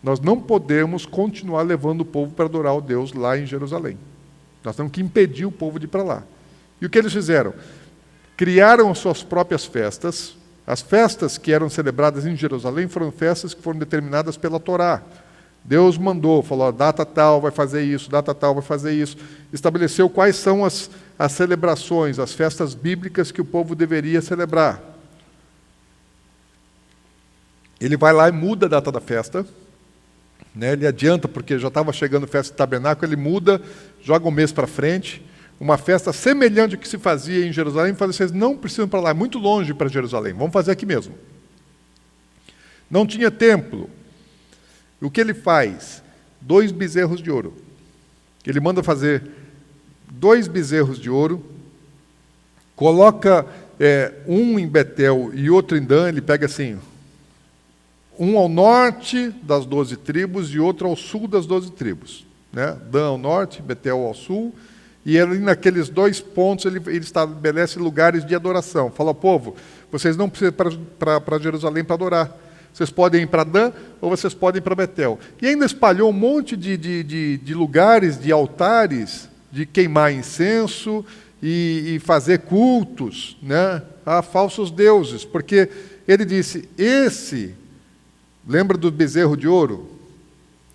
Nós não podemos continuar levando o povo para adorar o Deus lá em Jerusalém. Nós temos que impedir o povo de ir para lá. E o que eles fizeram? Criaram suas próprias festas. As festas que eram celebradas em Jerusalém foram festas que foram determinadas pela Torá. Deus mandou, falou, data tal vai fazer isso, data tal vai fazer isso. Estabeleceu quais são as celebrações, as festas bíblicas que o povo deveria celebrar. Ele vai lá e muda a data da festa. Né, ele adianta, porque já estava chegando a festa do tabernáculo, ele muda, joga um mês para frente, uma festa semelhante ao que se fazia em Jerusalém, fala, vocês não precisam ir para lá, é muito longe para Jerusalém, vamos fazer aqui mesmo. Não tinha templo. O que ele faz? 2 bezerros de ouro. Ele manda fazer 2 bezerros de ouro, coloca um em Betel e outro em Dan, ele pega assim, um ao norte das 12 tribos e outro ao sul das 12 tribos. Né? Dan ao norte, Betel ao sul, e ali naqueles 2 pontos ele estabelece lugares de adoração. Fala, povo, vocês não precisam ir para Jerusalém para adorar. Vocês podem ir para Dan ou vocês podem ir para Betel. E ainda espalhou um monte de lugares, de altares, de queimar incenso e fazer cultos, né, a falsos deuses. Porque ele disse, lembra do bezerro de ouro?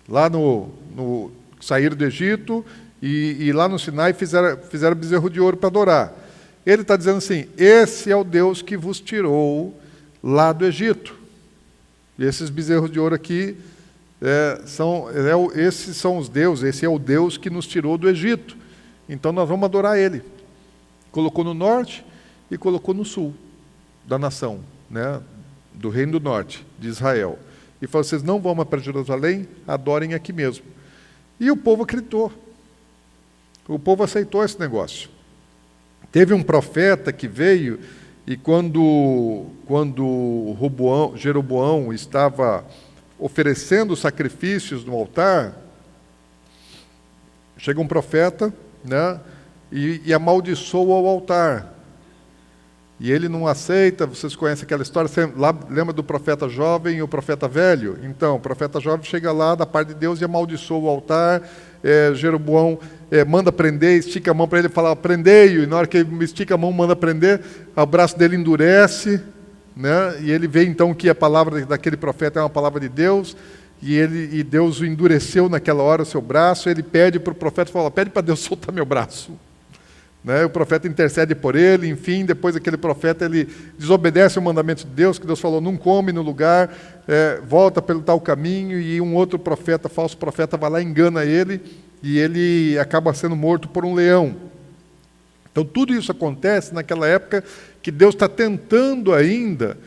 Lá no saíram do Egito e lá no Sinai fizeram bezerro de ouro para adorar. Ele está dizendo assim, esse é o Deus que vos tirou lá do Egito. E esses bezerros de ouro aqui, esses são os deuses, esse é o Deus que nos tirou do Egito. Então nós vamos adorar ele. Colocou no norte e colocou no sul da nação, né, do reino do norte, de Israel. E falou, vocês não vão mais para Jerusalém, adorem aqui mesmo. E o povo acreditou. O povo aceitou esse negócio. Teve um profeta que veio, e quando Jeroboão estava oferecendo sacrifícios no altar, chega um profeta, né, e amaldiçoa o altar. E ele não aceita. Vocês conhecem aquela história, você lembra do profeta jovem e o profeta velho? Então, o profeta jovem chega lá da parte de Deus e amaldiçoa o altar. Jeroboão manda prender, estica a mão para ele e fala, prendei-o. E na hora que ele estica a mão, manda prender, o braço dele endurece, né? E ele vê então que a palavra daquele profeta é uma palavra de Deus, e Deus o endureceu naquela hora o seu braço. Ele pede para o profeta, fala, pede para Deus soltar meu braço. Né? O profeta intercede por ele, enfim, depois aquele profeta ele desobedece o mandamento de Deus, que Deus falou, não come no lugar, volta pelo tal caminho, e um outro profeta, falso profeta, vai lá e engana ele, e ele acaba sendo morto por um leão. Então tudo isso acontece naquela época que Deus está tentando ainda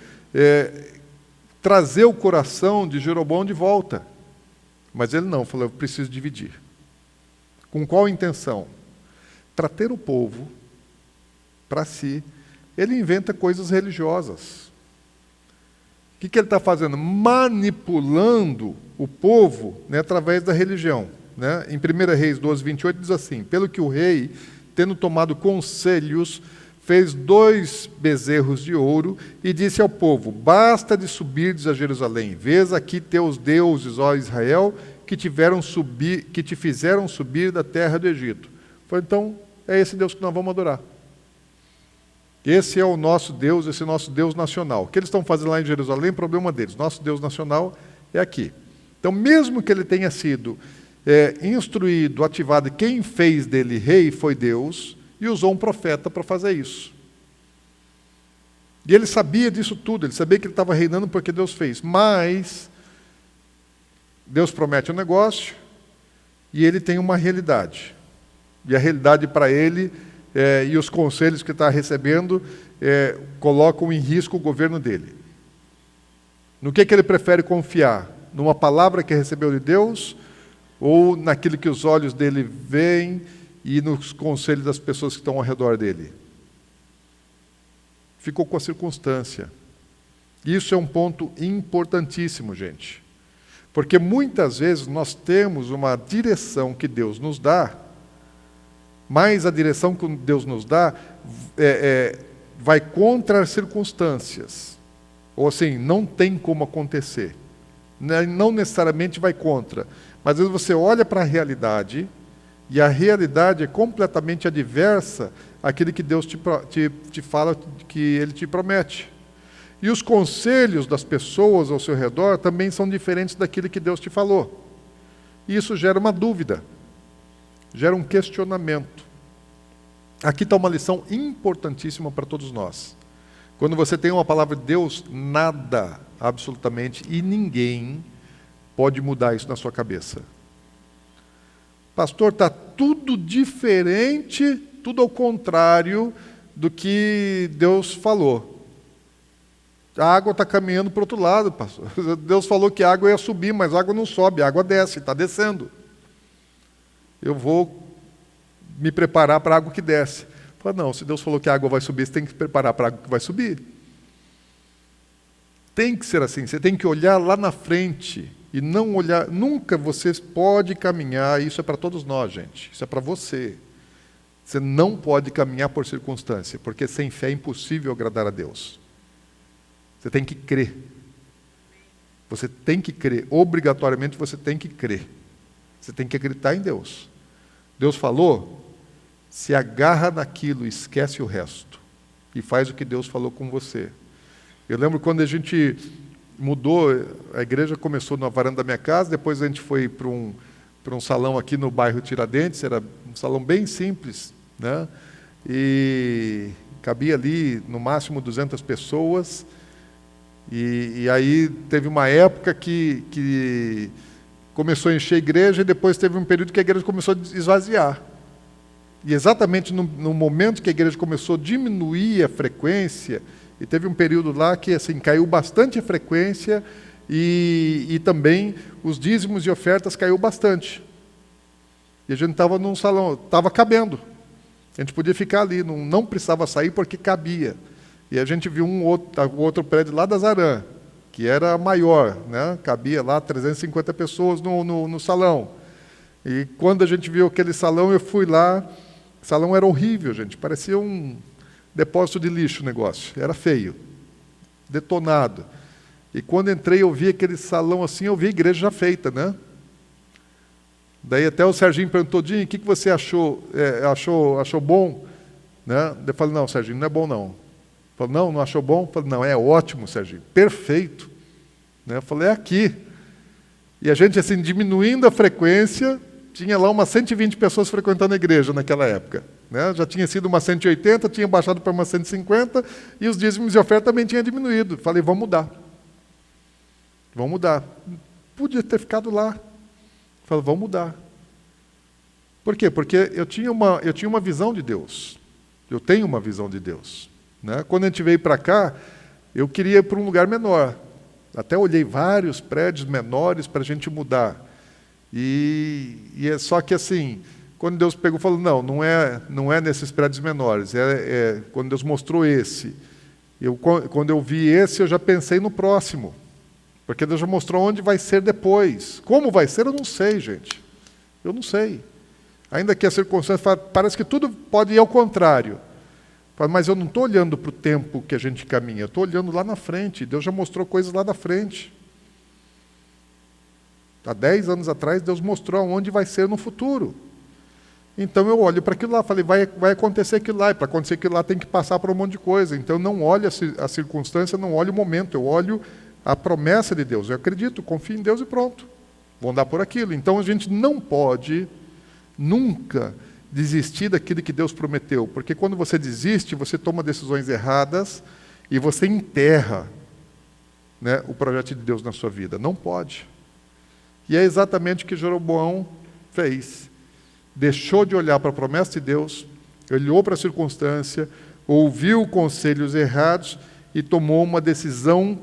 trazer o coração de Jeroboão de volta. Mas ele não, falou, eu preciso dividir. Com qual intenção? Para ter o povo para si, ele inventa coisas religiosas. O que ele está fazendo? Manipulando o povo, né, através da religião. Né? Em 1 Reis 12, 28 diz assim, pelo que o rei, tendo tomado conselhos, fez 2 bezerros de ouro e disse ao povo, basta de subirdes a Jerusalém, vês aqui teus deuses, ó Israel, que te fizeram subir da terra do Egito. Então, é esse Deus que nós vamos adorar. Esse é o nosso Deus, esse é o nosso Deus nacional. O que eles estão fazendo lá em Jerusalém, problema deles. Nosso Deus nacional é aqui. Então, mesmo que ele tenha sido instruído, ativado, quem fez dele rei foi Deus, e usou um profeta para fazer isso. E ele sabia disso tudo, ele sabia que ele estava reinando porque Deus fez. Mas, Deus promete um negócio, e ele tem uma realidade. E a realidade para ele, e os conselhos que está recebendo, colocam em risco o governo dele. No que ele prefere confiar? Numa palavra que recebeu de Deus, ou naquilo que os olhos dele veem, e nos conselhos das pessoas que estão ao redor dele? Ficou com a circunstância. Isso é um ponto importantíssimo, gente. Porque muitas vezes nós temos uma direção que Deus nos dá, mas a direção que Deus nos dá vai contra as circunstâncias. Ou assim, não tem como acontecer. Não necessariamente vai contra. Mas às vezes você olha para a realidade, e a realidade é completamente adversa àquilo que Deus te fala, que Ele te promete. E os conselhos das pessoas ao seu redor também são diferentes daquilo que Deus te falou. E isso gera uma dúvida, gera um questionamento. Aqui está uma lição importantíssima para todos nós. Quando você tem uma palavra de Deus, nada, absolutamente, e ninguém pode mudar isso na sua cabeça. Pastor, está tudo diferente, tudo ao contrário do que Deus falou. A água está caminhando para o outro lado, pastor. Deus falou que a água ia subir, mas a água não sobe, a água desce, está descendo. Eu vou me preparar para a água que desce. Fala, não, se Deus falou que a água vai subir, você tem que se preparar para a água que vai subir. Tem que ser assim, você tem que olhar lá na frente e não olhar, nunca você pode caminhar, isso é para todos nós, gente, isso é para você. Você não pode caminhar por circunstância, porque sem fé é impossível agradar a Deus. Você tem que crer. Você tem que crer, obrigatoriamente você tem que crer. Você tem que acreditar em Deus. Deus falou, se agarra naquilo, esquece o resto, e faz o que Deus falou com você. Eu lembro quando a gente mudou, a igreja começou na varanda da minha casa, depois a gente foi para um salão aqui no bairro Tiradentes, era um salão bem simples, né? E cabia ali no máximo 200 pessoas, e aí teve uma época que começou a encher a igreja, e depois teve um período que a igreja começou a esvaziar. E exatamente no momento que a igreja começou a diminuir a frequência, e teve um período lá que assim, caiu bastante a frequência, e também os dízimos e ofertas caiu bastante. E a gente estava num salão, estava cabendo. A gente podia ficar ali, não precisava sair porque cabia. E a gente viu um outro prédio lá da Zarã, que era maior, né? Cabia lá 350 pessoas no salão. E quando a gente viu aquele salão, eu fui lá, o salão era horrível, gente, parecia depósito de lixo o negócio, era feio, detonado. E quando entrei, eu vi aquele salão assim, eu vi a igreja já feita, né? Daí até o Serginho perguntou, Dinho, o que você achou? Achou bom? Né? Eu falei, não, Serginho, não é bom não. Ele falou, não achou bom? Eu falei, não, é ótimo, Serginho, perfeito. Né? Eu falei, é aqui. E a gente, assim, diminuindo a frequência, tinha lá umas 120 pessoas frequentando a igreja naquela época. Né? Já tinha sido umas 180, tinha baixado para umas 150, e os dízimos e oferta também tinham diminuído. Falei, vamos mudar. Vamos mudar. Podia ter ficado lá. Falei, vamos mudar. Por quê? Porque eu tinha uma visão de Deus. Eu tenho uma visão de Deus. Né? Quando a gente veio para cá, eu queria ir para um lugar menor. Até olhei vários prédios menores para a gente mudar. E é só que assim, quando Deus pegou e falou, não é nesses prédios menores, quando Deus mostrou esse. Quando eu vi esse, eu já pensei no próximo. Porque Deus já mostrou onde vai ser depois. Como vai ser, eu não sei, gente. Eu não sei. Ainda que a circunstância, parece que tudo pode ir ao contrário. Mas eu não estou olhando para o tempo que a gente caminha, eu estou olhando lá na frente. Deus já mostrou coisas lá na frente. Há 10 anos atrás, Deus mostrou onde vai ser no futuro. Então eu olho para aquilo lá, falei, vai acontecer aquilo lá, e para acontecer aquilo lá tem que passar por um monte de coisa. Então eu não olho a circunstância, não olho o momento, eu olho a promessa de Deus. Eu acredito, confio em Deus e pronto. Vou andar por aquilo. Então a gente não pode nunca desistir daquilo que Deus prometeu, porque quando você desiste, você toma decisões erradas e você enterra, né, o projeto de Deus na sua vida. Não pode. E é exatamente o que Jeroboão fez. Deixou de olhar para a promessa de Deus, olhou para a circunstância, ouviu conselhos errados e tomou uma decisão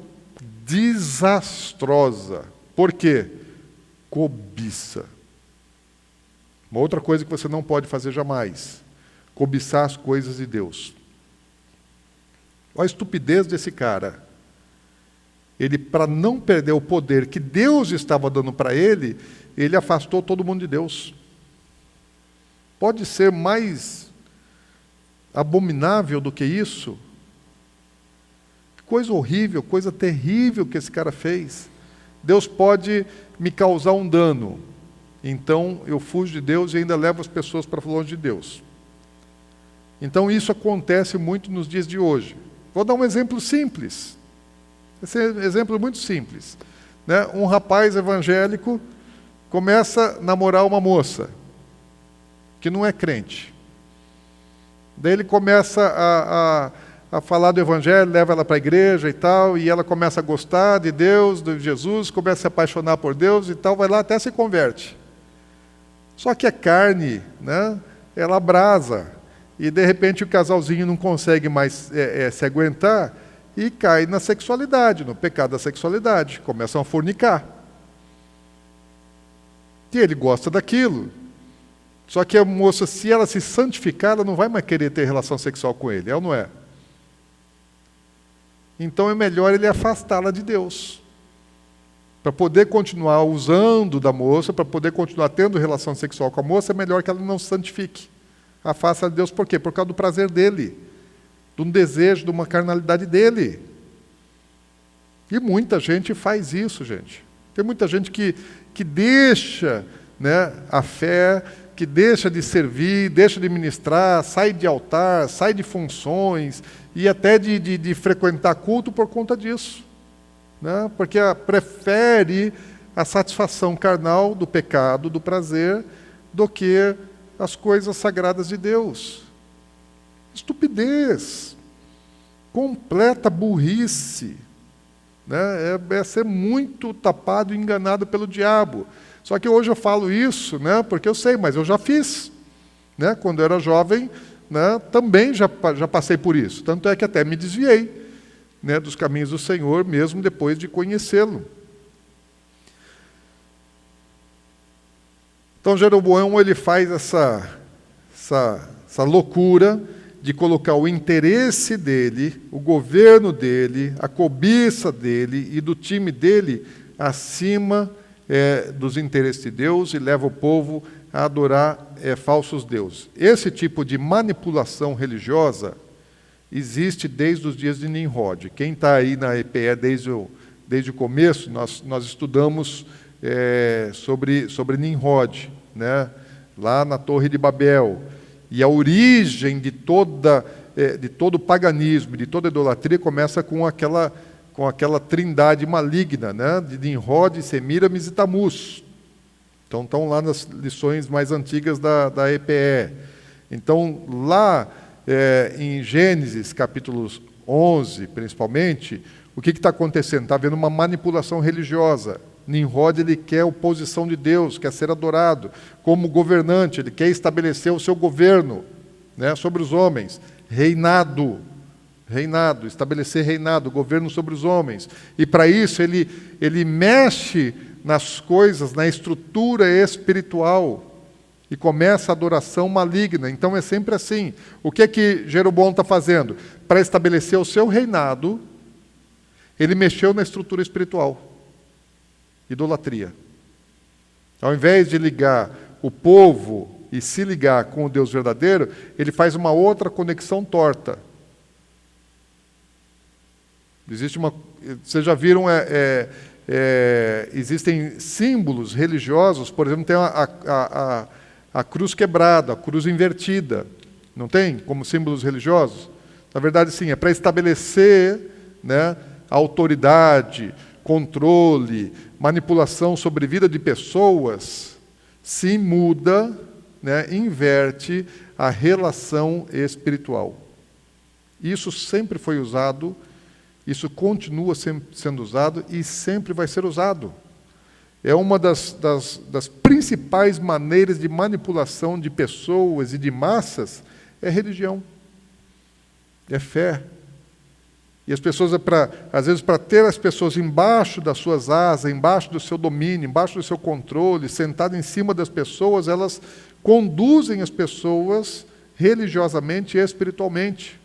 desastrosa. Por quê? Cobiça. Uma outra coisa que você não pode fazer jamais: cobiçar as coisas de Deus. Olha a estupidez desse cara. Ele, para não perder o poder que Deus estava dando para ele, ele afastou todo mundo de Deus. Pode ser mais abominável do que isso? Coisa horrível, coisa terrível que esse cara fez. Deus pode me causar um dano. Então eu fujo de Deus e ainda levo as pessoas para longe de Deus. Então isso acontece muito nos dias de hoje. Vou dar um exemplo simples. Esse exemplo é muito simples. Né? Um rapaz evangélico começa a namorar uma moça que não é crente. Daí ele começa a falar do evangelho, leva ela para a igreja e tal, e ela começa a gostar de Deus, de Jesus, começa a se apaixonar por Deus e tal, vai lá até se converte. Só que a carne, né, ela abrasa, e de repente o casalzinho não consegue mais se aguentar e cai na sexualidade, no pecado da sexualidade, começam a fornicar. E ele gosta daquilo. Só que a moça, se ela se santificar, ela não vai mais querer ter relação sexual com ele, é ou não é? Então é melhor ele afastá-la de Deus. Para poder continuar usando da moça, para poder continuar tendo relação sexual com a moça, é melhor que ela não se santifique. Afasta de Deus por quê? Por causa do prazer dele, de um desejo, de uma carnalidade dele. E muita gente faz isso, gente. Tem muita gente que deixa, né, a fé, que deixa de servir, deixa de ministrar, sai de altar, sai de funções e até de frequentar culto por conta disso. Né? Porque prefere a satisfação carnal do pecado, do prazer, do que as coisas sagradas de Deus. Estupidez, completa burrice. Né? É ser muito tapado e enganado pelo diabo. Só que hoje eu falo isso, né, porque eu sei, mas eu já fiz. Né? Quando eu era jovem, né, também já passei por isso. Tanto é que até me desviei, né, dos caminhos do Senhor, mesmo depois de conhecê-lo. Então Jeroboão, ele faz essa loucura de colocar o interesse dele, o governo dele, a cobiça dele e do time dele acima dos interesses de Deus e leva o povo a adorar falsos deuses. Esse tipo de manipulação religiosa existe desde os dias de Nimrod. Quem está aí na EPE desde o começo, nós estudamos sobre Nimrod, né? Lá na Torre de Babel. E a origem de todo o paganismo, de toda a idolatria, começa com aquela trindade maligna, né? De Nimrod, Semíramis e Tamuz. Então, estão lá nas lições mais antigas da EPE. Então, lá em Gênesis, capítulos 11, principalmente, o que está acontecendo? Está havendo uma manipulação religiosa. Nimrod, ele quer oposição de Deus, quer ser adorado como governante, ele quer estabelecer o seu governo, né, sobre os homens. Reinado, estabelecer reinado, governo sobre os homens. E para isso ele mexe nas coisas, na estrutura espiritual, e começa a adoração maligna. Então é sempre assim. O que é que Jeroboão está fazendo? Para estabelecer o seu reinado, ele mexeu na estrutura espiritual. Idolatria. Ao invés de ligar o povo e se ligar com o Deus verdadeiro, ele faz uma outra conexão torta. Vocês já viram, existem símbolos religiosos, por exemplo, tem a cruz quebrada, a cruz invertida, não tem? Como símbolos religiosos? Na verdade, sim, é para estabelecer, né, a autoridade, controle, manipulação sobre a vida de pessoas, se muda, né, inverte a relação espiritual. Isso sempre foi usado, isso continua sendo usado e sempre vai ser usado. É uma das principais maneiras de manipulação de pessoas e de massas, é religião, é fé. E as pessoas, às vezes, para ter as pessoas embaixo das suas asas, embaixo do seu domínio, embaixo do seu controle, sentadas em cima das pessoas, elas conduzem as pessoas religiosamente e espiritualmente.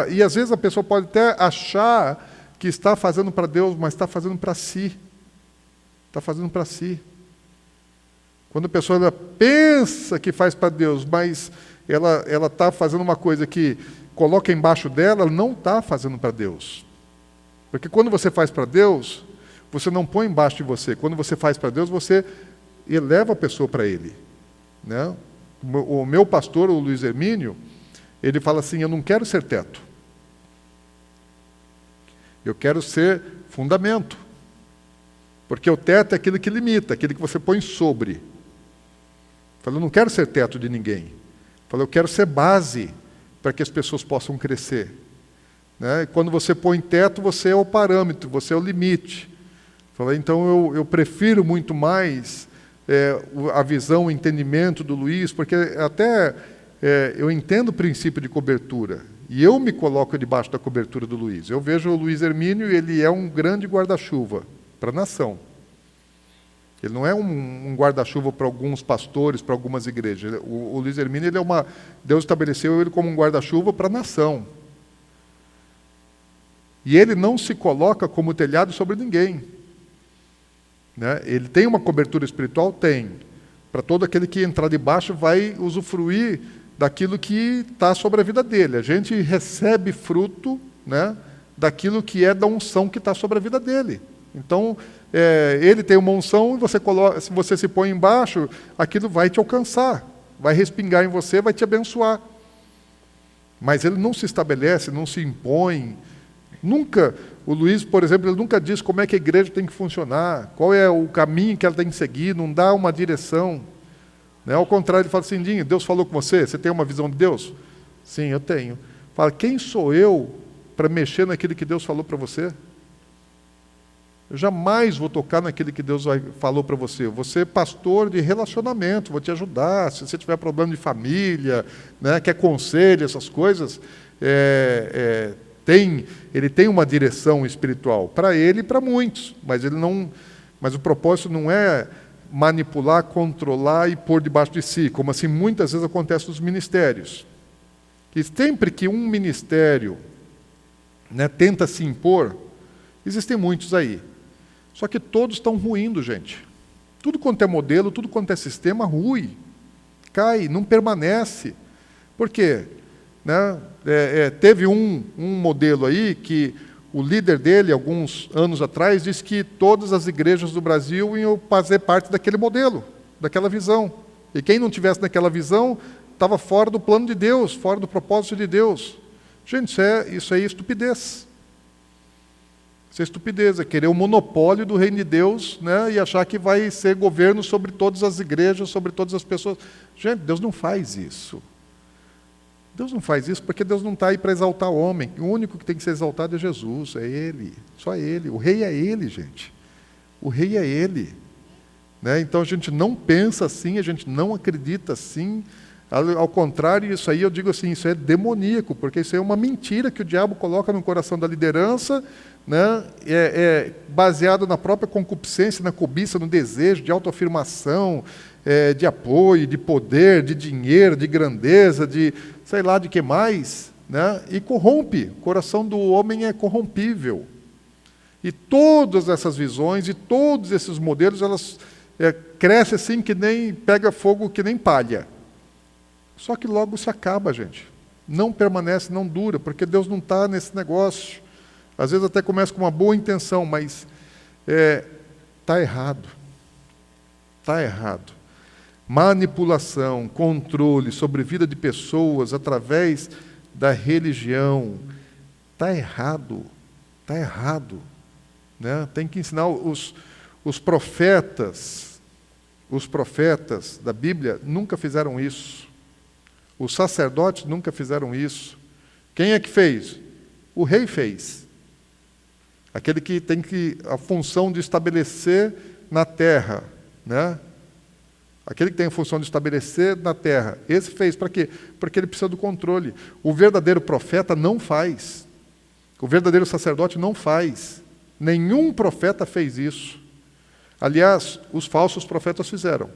E às vezes a pessoa pode até achar que está fazendo para Deus, mas está fazendo para si. Está fazendo para si. Quando a pessoa pensa que faz para Deus, mas ela está fazendo uma coisa que coloca embaixo dela, ela não está fazendo para Deus. Porque quando você faz para Deus, você não põe embaixo de você. Quando você faz para Deus, você eleva a pessoa para Ele. Né? O meu pastor, o Luiz Hermínio, ele fala assim, eu não quero ser teto. Eu quero ser fundamento. Porque o teto é aquilo que limita, aquilo que você põe sobre. Eu falo, eu não quero ser teto de ninguém. Eu falo, eu quero ser base para que as pessoas possam crescer. Né? E quando você põe teto, você é o parâmetro, você é o limite. Eu falo, então eu prefiro muito mais a visão, o entendimento do Luiz, porque até eu entendo o princípio de cobertura. E eu me coloco debaixo da cobertura do Luiz. Eu vejo o Luiz Hermínio, ele é um grande guarda-chuva para a nação. Ele não é um guarda-chuva para alguns pastores, para algumas igrejas. O Luiz Hermínio, Deus estabeleceu ele como um guarda-chuva para a nação. E ele não se coloca como telhado sobre ninguém. Né? Ele tem uma cobertura espiritual? Tem. Para todo aquele que entrar debaixo vai usufruir daquilo que está sobre a vida dele. A gente recebe fruto, né, daquilo que é da unção que está sobre a vida dele. Então, ele tem uma unção e se você se põe embaixo, aquilo vai te alcançar, vai respingar em você, vai te abençoar. Mas ele não se estabelece, não se impõe. Nunca, o Luiz, por exemplo, ele nunca diz como é que a igreja tem que funcionar, qual é o caminho que ela tem que seguir, não dá uma direção. Né? Ao contrário, ele fala assim, Dinho, Deus falou com você? Você tem uma visão de Deus? Sim, eu tenho. Fala, quem sou eu para mexer naquilo que Deus falou para você? Eu jamais vou tocar naquilo que Deus falou para você. Você é pastor de relacionamento, vou te ajudar. Se você tiver problema de família, né, quer conselho, essas coisas, ele tem uma direção espiritual para ele e para muitos, mas o propósito não é manipular, controlar e pôr debaixo de si, como assim muitas vezes acontece nos ministérios. E sempre que um ministério, né, tenta se impor, existem muitos aí. Só que todos estão ruindo, gente. Tudo quanto é modelo, tudo quanto é sistema, rui. Cai, não permanece. Por quê? né? Teve um modelo aí que o líder dele, alguns anos atrás, disse que todas as igrejas do Brasil iam fazer parte daquele modelo, daquela visão. E quem não tivesse naquela visão estava fora do plano de Deus, fora do propósito de Deus. Gente, isso aí é estupidez. Isso é estupidez, é querer o monopólio do reino de Deus, né, e achar que vai ser governo sobre todas as igrejas, sobre todas as pessoas. Gente, Deus não faz isso. Deus não faz isso porque Deus não está aí para exaltar o homem. O único que tem que ser exaltado é Jesus, é Ele, só Ele. O rei é Ele, gente. O rei é Ele. Né? Então a gente não pensa assim, a gente não acredita assim. Ao contrário, isso aí eu digo assim, isso é demoníaco, porque isso é uma mentira que o diabo coloca no coração da liderança, né? Baseado na própria concupiscência, na cobiça, no desejo de autoafirmação, de apoio, de poder, de dinheiro, de grandeza, de sei lá de que mais, né? E corrompe. O coração do homem é corrompível. E todas essas visões e todos esses modelos, elas crescem assim que nem pega fogo, que nem palha. Só que logo se acaba, gente. Não permanece, não dura, porque Deus não está nesse negócio. Às vezes até começa com uma boa intenção, mas está errado. Está errado. Manipulação, controle sobre a vida de pessoas através da religião. Está errado. Está errado. Né? Tem que ensinar os profetas da Bíblia nunca fizeram isso. Os sacerdotes nunca fizeram isso. Quem é que fez? O rei fez. Aquele que tem a função de estabelecer na terra, né? Aquele que tem a função de estabelecer na terra. Esse fez. Para quê? Porque ele precisa do controle. O verdadeiro profeta não faz. O verdadeiro sacerdote não faz. Nenhum profeta fez isso. Aliás, os falsos profetas fizeram.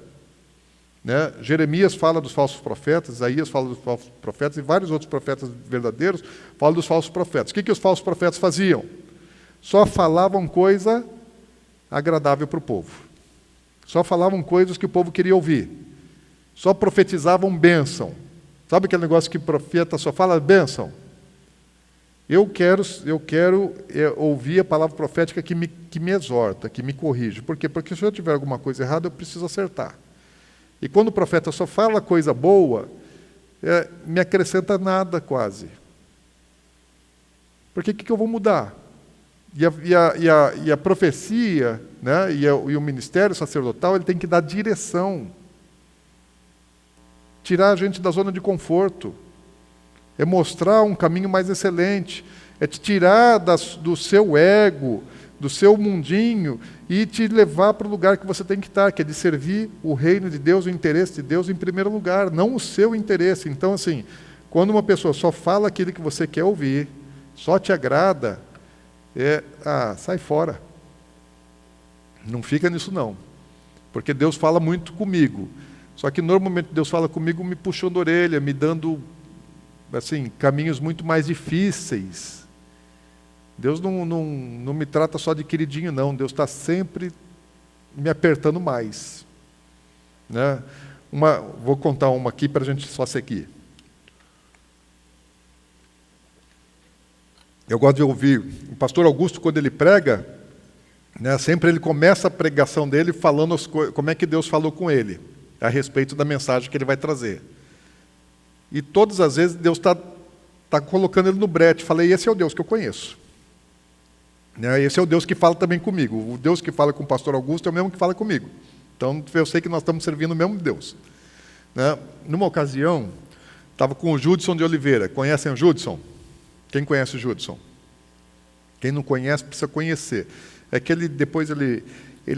Né? Jeremias fala dos falsos profetas, Isaías fala dos falsos profetas, e vários outros profetas verdadeiros falam dos falsos profetas. O que os falsos profetas faziam? Só falavam coisa agradável para o povo. Só falavam coisas que o povo queria ouvir. Só profetizavam bênção. Sabe aquele negócio que o profeta só fala bênção? Eu quero ouvir a palavra profética que me exorta, que me corrige. Por quê? Porque se eu tiver alguma coisa errada, eu preciso acertar. E quando o profeta só fala coisa boa, me acrescenta nada quase. Porque o que eu vou mudar? E a profecia, né, e o ministério sacerdotal, ele tem que dar direção. Tirar a gente da zona de conforto. É mostrar um caminho mais excelente. É te tirar do seu ego, do seu mundinho, e te levar para o lugar que você tem que estar, que é de servir o reino de Deus, o interesse de Deus em primeiro lugar, não o seu interesse. Então, assim, quando uma pessoa só fala aquilo que você quer ouvir, só te agrada, sai fora. Não fica nisso não. Porque Deus fala muito comigo. Só que normalmente Deus fala comigo me puxando a orelha, me dando assim, caminhos muito mais difíceis. Deus não me trata só de queridinho, não. Deus está sempre me apertando mais. Né? Vou contar uma aqui para a gente só seguir. Eu gosto de ouvir o pastor Augusto, quando ele prega, né, sempre ele começa a pregação dele falando como é que Deus falou com ele, a respeito da mensagem que ele vai trazer. E todas as vezes Deus está colocando ele no brete. Falei, esse é o Deus que eu conheço. Esse é o Deus que fala também comigo. O Deus que fala com o pastor Augusto é o mesmo que fala comigo. Então, eu sei que nós estamos servindo o mesmo Deus. Numa ocasião, estava com o Judson de Oliveira. Conhecem o Judson? Quem conhece o Judson? Quem não conhece, precisa conhecer. É que depois ele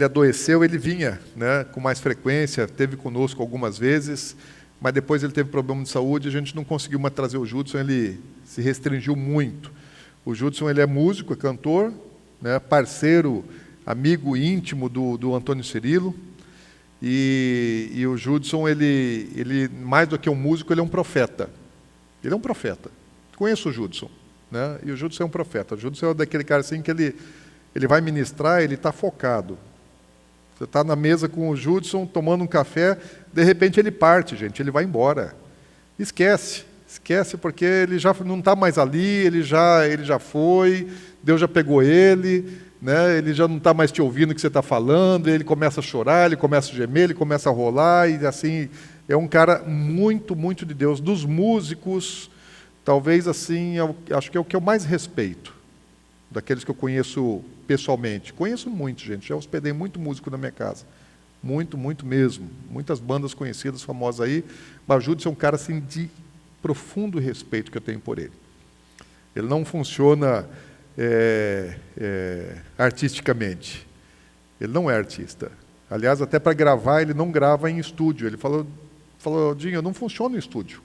adoeceu, ele vinha, né, com mais frequência, esteve conosco algumas vezes, mas depois ele teve problema de saúde, a gente não conseguiu mais trazer o Judson, ele se restringiu muito. O Judson, ele é músico, é cantor, né, parceiro, amigo íntimo do Antônio Cirilo, e o Judson, ele, mais do que um músico, ele é um profeta. Ele é um profeta. Conheço o Judson, né, e o Judson é um profeta. O Judson é daquele cara assim que ele vai ministrar, ele está focado. Você está na mesa com o Judson, tomando um café, de repente ele parte, gente, ele vai embora. Esquece. Esquece, porque ele já não está mais ali, ele já foi, Deus já pegou ele, né? Ele já não está mais te ouvindo o que você está falando, ele começa a chorar, ele começa a gemer, ele começa a rolar, e assim, é um cara muito, muito de Deus. Dos músicos, talvez assim, acho que é o que eu mais respeito, daqueles que eu conheço pessoalmente. Conheço muito, gente, já hospedei muito músico na minha casa. Muito, muito mesmo. Muitas bandas conhecidas, famosas aí. Mas o Judson é um cara assim, de profundo respeito que eu tenho por ele. Ele não funciona artisticamente. Ele não é artista. Aliás, até para gravar, ele não grava em estúdio. Ele falou, Dinho, eu não funciono em estúdio.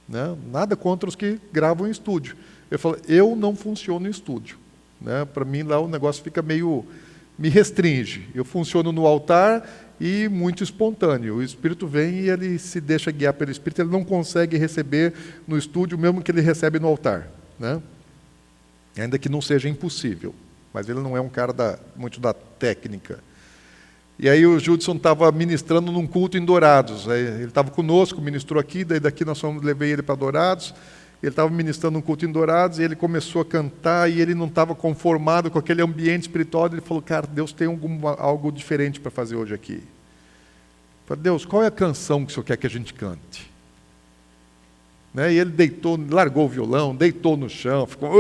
Né? Nada contra os que gravam em estúdio. Ele falou, eu não funciono em estúdio. Né? Para mim, lá o negócio fica meio... me restringe. Eu funciono no altar e muito espontâneo. O Espírito vem e ele se deixa guiar pelo Espírito, ele não consegue receber no estúdio o mesmo que ele recebe no altar. Né? Ainda que não seja impossível. Mas ele não é um cara muito da técnica. E aí o Judson estava ministrando num culto em Dourados. Ele estava conosco, ministrou aqui, daí daqui levei ele para Dourados. Ele estava ministrando um culto em Dourados e ele começou a cantar e ele não estava conformado com aquele ambiente espiritual. Ele falou, cara, Deus tem algo diferente para fazer hoje aqui. Eu falei, Deus, qual é a canção que o Senhor quer que a gente cante? Né? E ele largou o violão, deitou no chão, ficou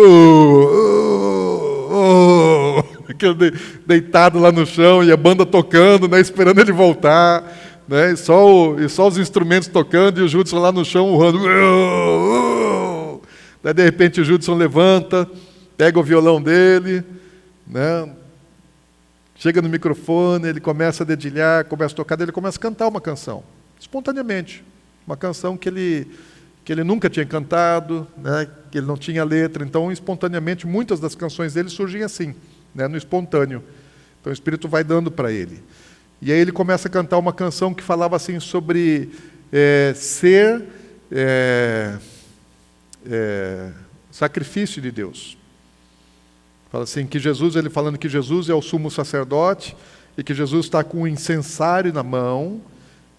deitado lá no chão e a banda tocando, né, esperando ele voltar. Né, e só os instrumentos tocando e o Judson lá no chão urrando. Daí, de repente, o Judson levanta, pega o violão dele, né, chega no microfone, ele começa a dedilhar, começa a tocar, daí ele começa a cantar uma canção, espontaneamente. Uma canção que ele nunca tinha cantado, né, que ele não tinha letra. Então, espontaneamente, muitas das canções dele surgem assim, né, no espontâneo. Então, o Espírito vai dando para ele. E aí ele começa a cantar uma canção que falava assim sobre ser sacrifício de Deus. Fala assim, ele falando que Jesus é o sumo sacerdote e que Jesus está com um incensário na mão,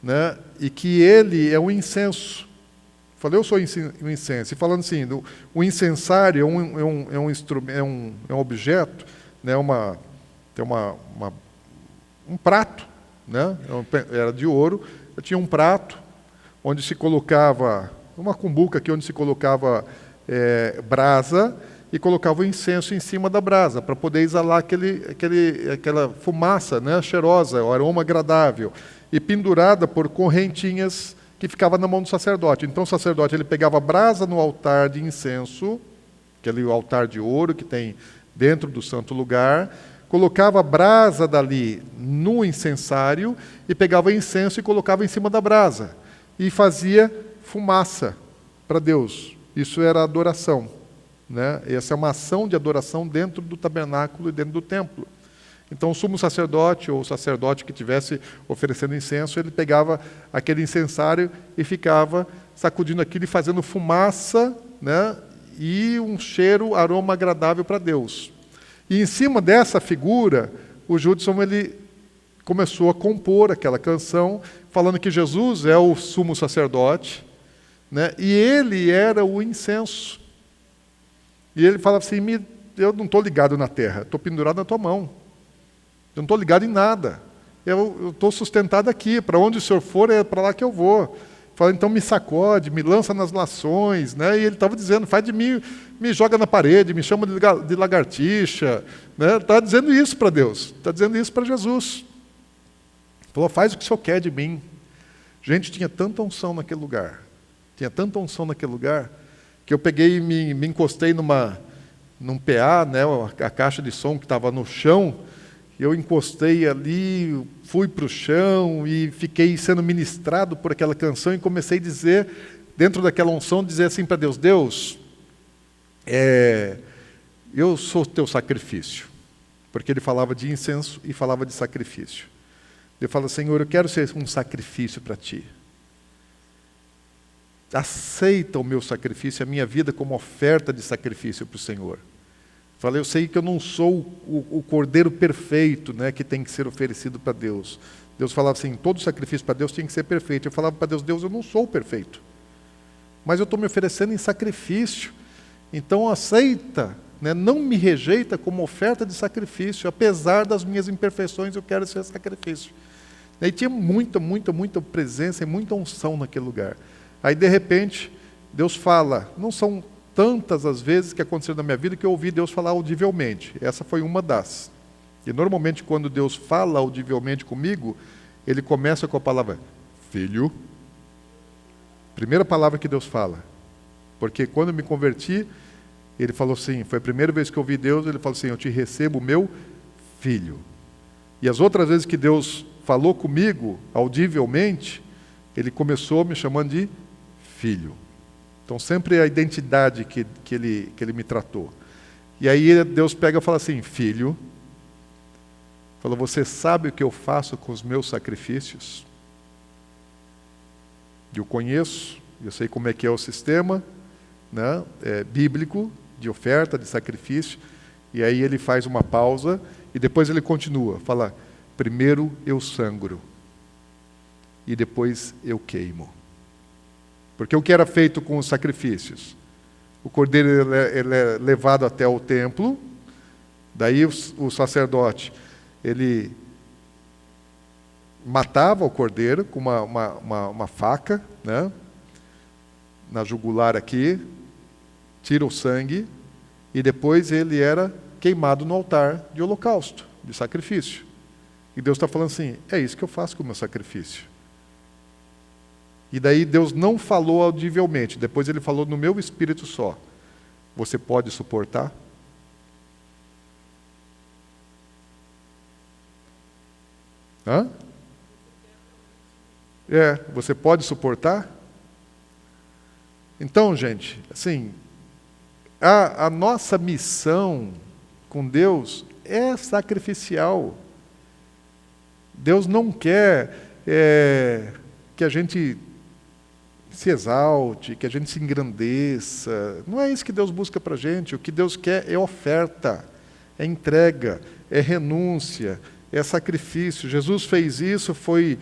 né, e que ele é um incenso. Falei, eu sou um incenso. E falando assim, o incensário é um objeto, né, tem um prato, né, era de ouro, eu tinha um prato onde se colocava, uma cumbuca aqui onde se colocava brasa e colocava o incenso em cima da brasa, para poder exalar aquela fumaça, né, cheirosa, o aroma agradável, e pendurada por correntinhas que ficava na mão do sacerdote. Então o sacerdote ele pegava a brasa no altar de incenso, aquele altar de ouro que tem dentro do santo lugar, colocava a brasa dali no incensário e pegava incenso e colocava em cima da brasa e fazia fumaça para Deus. Isso era adoração, né? Essa é uma ação de adoração dentro do tabernáculo e dentro do templo. Então o sumo sacerdote ou o sacerdote que estivesse oferecendo incenso, ele pegava aquele incensário e ficava sacudindo aquilo e fazendo fumaça, né? E um cheiro, aroma agradável para Deus. E em cima dessa figura, o Judson ele começou a compor aquela canção, falando que Jesus é o sumo sacerdote, né? E ele era o incenso. E ele fala assim, eu não estou ligado na terra, estou pendurado na tua mão. Eu não estou ligado em nada. Eu estou sustentado aqui. Para onde o Senhor for, é para lá que eu vou. Fala, então me sacode, me lança nas nações. Né? E ele estava dizendo, faz de mim, me joga na parede, me chama de lagartixa. Né? Está dizendo isso para Deus. Está dizendo isso para Jesus. Falou, faz o que o Senhor quer de mim. Gente, tinha tanta unção naquele lugar. Tinha tanta unção naquele lugar, que eu peguei e me encostei num PA, né, a caixa de som que estava no chão. Eu encostei ali, fui para o chão e fiquei sendo ministrado por aquela canção e comecei a dizer, dentro daquela unção, dizer assim para Deus, Deus, eu sou teu sacrifício. Porque ele falava de incenso e falava de sacrifício. Eu falo, Senhor, eu quero ser um sacrifício para Ti. Aceita o meu sacrifício, a minha vida como oferta de sacrifício para o Senhor. Falei, eu sei que eu não sou o cordeiro perfeito, né, que tem que ser oferecido para Deus. Deus falava assim, todo sacrifício para Deus tem que ser perfeito. Eu falava para Deus, Deus, eu não sou perfeito. mas eu estou me oferecendo em sacrifício. Então aceita, né? Não me rejeita como oferta de sacrifício, apesar das minhas imperfeições, eu quero ser sacrifício. E tinha muita presença e muita unção naquele lugar. Aí de repente, Deus fala, não são tantas as vezes que aconteceram na minha vida que eu ouvi Deus falar audivelmente. Essa foi uma das. E normalmente quando Deus fala audivelmente comigo, Ele começa com a palavra, filho. Primeira palavra que Deus fala. Porque quando eu me converti, Ele falou assim, foi a primeira vez que eu ouvi Deus, Ele falou assim, eu te recebo, meu filho. E as outras vezes que Deus falou comigo audivelmente, Ele começou me chamando de filho. Então sempre a identidade que ele me tratou. E aí Deus pega e fala assim, filho, falou, você sabe o que eu faço com os meus sacrifícios? Eu conheço, eu sei como é que é o sistema, né, bíblico, de oferta, de sacrifício. E aí ele faz uma pausa e depois ele continua, fala, primeiro eu sangro e depois eu queimo. Porque o que era feito com os sacrifícios? O cordeiro ele é levado até o templo, daí o sacerdote, ele matava o cordeiro com uma faca, né, na jugular aqui, tira o sangue, e depois ele era queimado no altar de holocausto, de sacrifício. E Deus está falando assim, é isso que eu faço com o meu sacrifício. E daí Deus não falou audivelmente, depois Ele falou no meu espírito só. Você pode suportar? Hã? Você pode suportar? Então, gente, assim, a nossa missão com Deus é sacrificial. Deus não quer que a gente se exalte, que a gente se engrandeça. Não é isso que Deus busca para a gente. O que Deus quer é oferta, é entrega, é renúncia, é sacrifício. Jesus fez isso, foi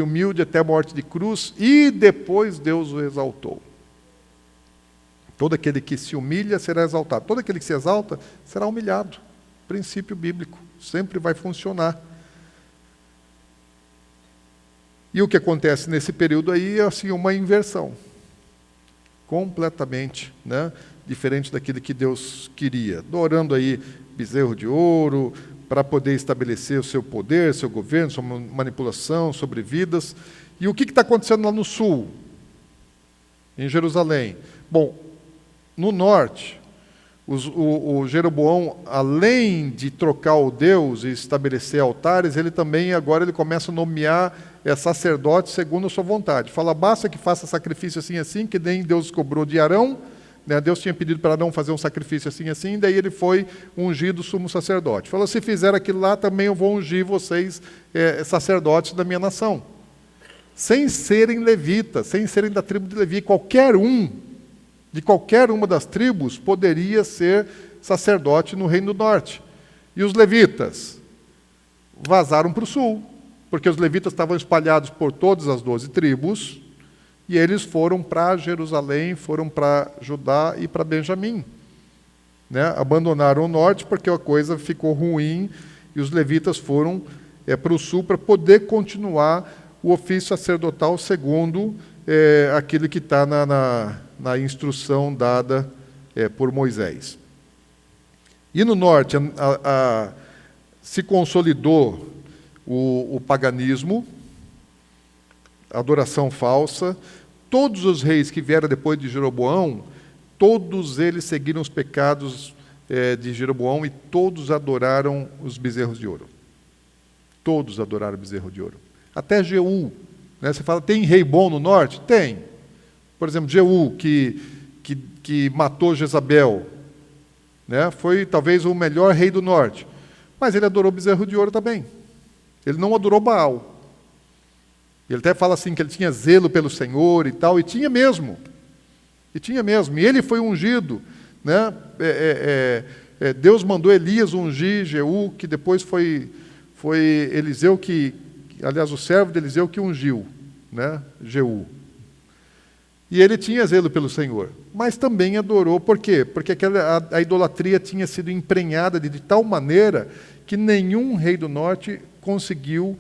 humilde até a morte de cruz e depois Deus o exaltou. Todo aquele que se humilha será exaltado. Todo aquele que se exalta será humilhado. Princípio bíblico. Sempre vai funcionar. E o que acontece nesse período aí é assim, uma inversão. Completamente, né, diferente daquilo que Deus queria. Adorando aí bezerro de ouro, para poder estabelecer o seu poder, seu governo, sua manipulação sobre vidas. E o que está acontecendo lá no sul? Em Jerusalém? Bom, no norte, o Jeroboão, além de trocar o Deus e estabelecer altares, ele também agora ele começa a nomear sacerdotes segundo a sua vontade. Fala, basta que faça sacrifício assim, assim, que nem Deus cobrou de Arão, né? Deus tinha pedido para Arão fazer um sacrifício assim, assim, daí ele foi ungido sumo sacerdote. Falou, se fizer aquilo lá, também eu vou ungir vocês sacerdotes da minha nação. Sem serem levitas, sem serem da tribo de Levi, qualquer um, de qualquer uma das tribos, poderia ser sacerdote no Reino do Norte. E os levitas vazaram para o sul, porque os levitas estavam espalhados por todas as 12 tribos, e eles foram para Jerusalém, foram para Judá e para Benjamim. Né? Abandonaram o norte porque a coisa ficou ruim, e os levitas foram para o sul para poder continuar o ofício sacerdotal segundo aquilo que está na instrução dada por Moisés. E no norte se consolidou o paganismo, a adoração falsa. Todos os reis que vieram depois de Jeroboão, todos eles seguiram os pecados de Jeroboão e todos adoraram os bezerros de ouro. Todos adoraram o bezerro de ouro. Até Jeú. Né? Você fala, tem rei bom no norte? Tem. Por exemplo, Jeú, que matou Jezabel, né? Foi talvez o melhor rei do norte. Mas ele adorou o bezerro de ouro também. Ele não adorou Baal. Ele até fala assim que ele tinha zelo pelo Senhor e tal, e tinha mesmo. E ele foi ungido, né? Deus mandou Elias ungir Jeú, que depois foi Eliseu aliás, o servo de Eliseu que ungiu, né? Jeú. E ele tinha zelo pelo Senhor, mas também adorou. Por quê? Porque a idolatria tinha sido emprenhada de tal maneira que nenhum rei do norte conseguiu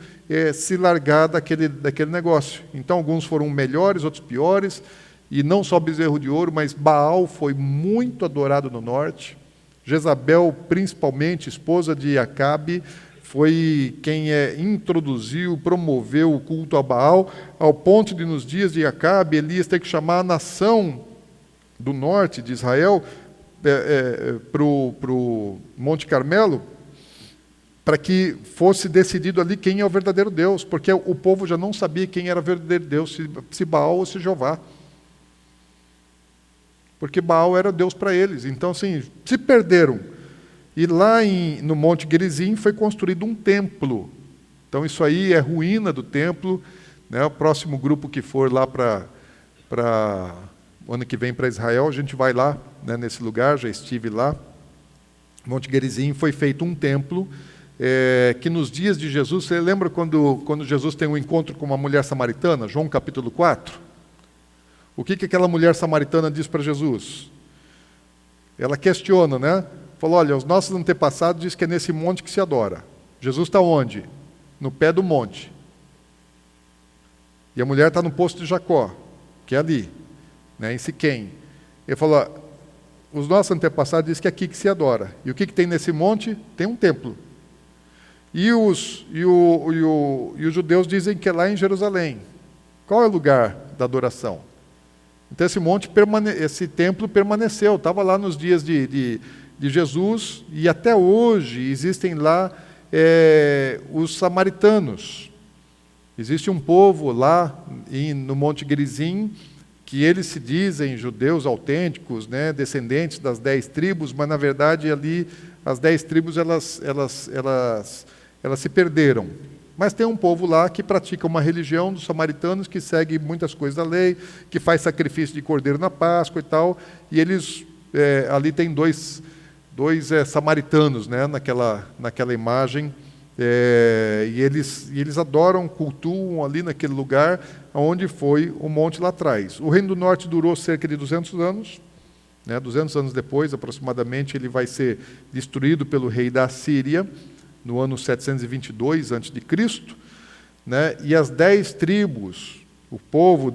se largar daquele negócio. Então, alguns foram melhores, outros piores, e não só bezerro de ouro, mas Baal foi muito adorado no norte. Jezabel, principalmente, esposa de Acabe, foi quem introduziu, promoveu o culto a Baal, ao ponto de, nos dias de Acabe, Elias ter que chamar a nação do norte de Israel para o Monte Carmelo, para que fosse decidido ali quem é o verdadeiro Deus, porque o povo já não sabia quem era o verdadeiro Deus, se Baal ou se Jeová. Porque Baal era Deus para eles. Então, assim, se perderam. E lá no Monte Gerizim foi construído um templo. Então, isso aí é ruína do templo. Né? O próximo grupo que for lá para o ano que vem para Israel, a gente vai lá, né, nesse lugar, já estive lá. Monte Gerizim foi feito um templo, que nos dias de Jesus, você lembra quando Jesus tem um encontro com uma mulher samaritana, João capítulo 4? O que aquela mulher samaritana diz para Jesus? Ela questiona, né? Falou, olha, os nossos antepassados dizem que é nesse monte que se adora. Jesus está onde? No pé do monte. E a mulher está no poço de Jacó, que é ali, né, em Siquém. Ele falou, os nossos antepassados dizem que é aqui que se adora. E o que tem nesse monte? Tem um templo. E os judeus dizem que é lá em Jerusalém. Qual é o lugar da adoração? Então esse templo permaneceu, estava lá nos dias de Jesus, e até hoje existem lá os samaritanos. Existe um povo lá no Monte Gerizim, que eles se dizem judeus autênticos, né, descendentes das 10 tribos, mas na verdade ali as 10 tribos elas se perderam. Mas tem um povo lá que pratica uma religião dos samaritanos, que segue muitas coisas da lei, que faz sacrifício de cordeiro na Páscoa e tal, e eles, ali tem dois samaritanos, né, naquela imagem, e eles adoram, cultuam ali naquele lugar, onde foi o monte lá atrás. O Reino do Norte durou cerca de 200 anos, né, 200 anos depois, aproximadamente, ele vai ser destruído pelo rei da Assíria, no ano 722 a.C., né? E as 10 tribos, o povo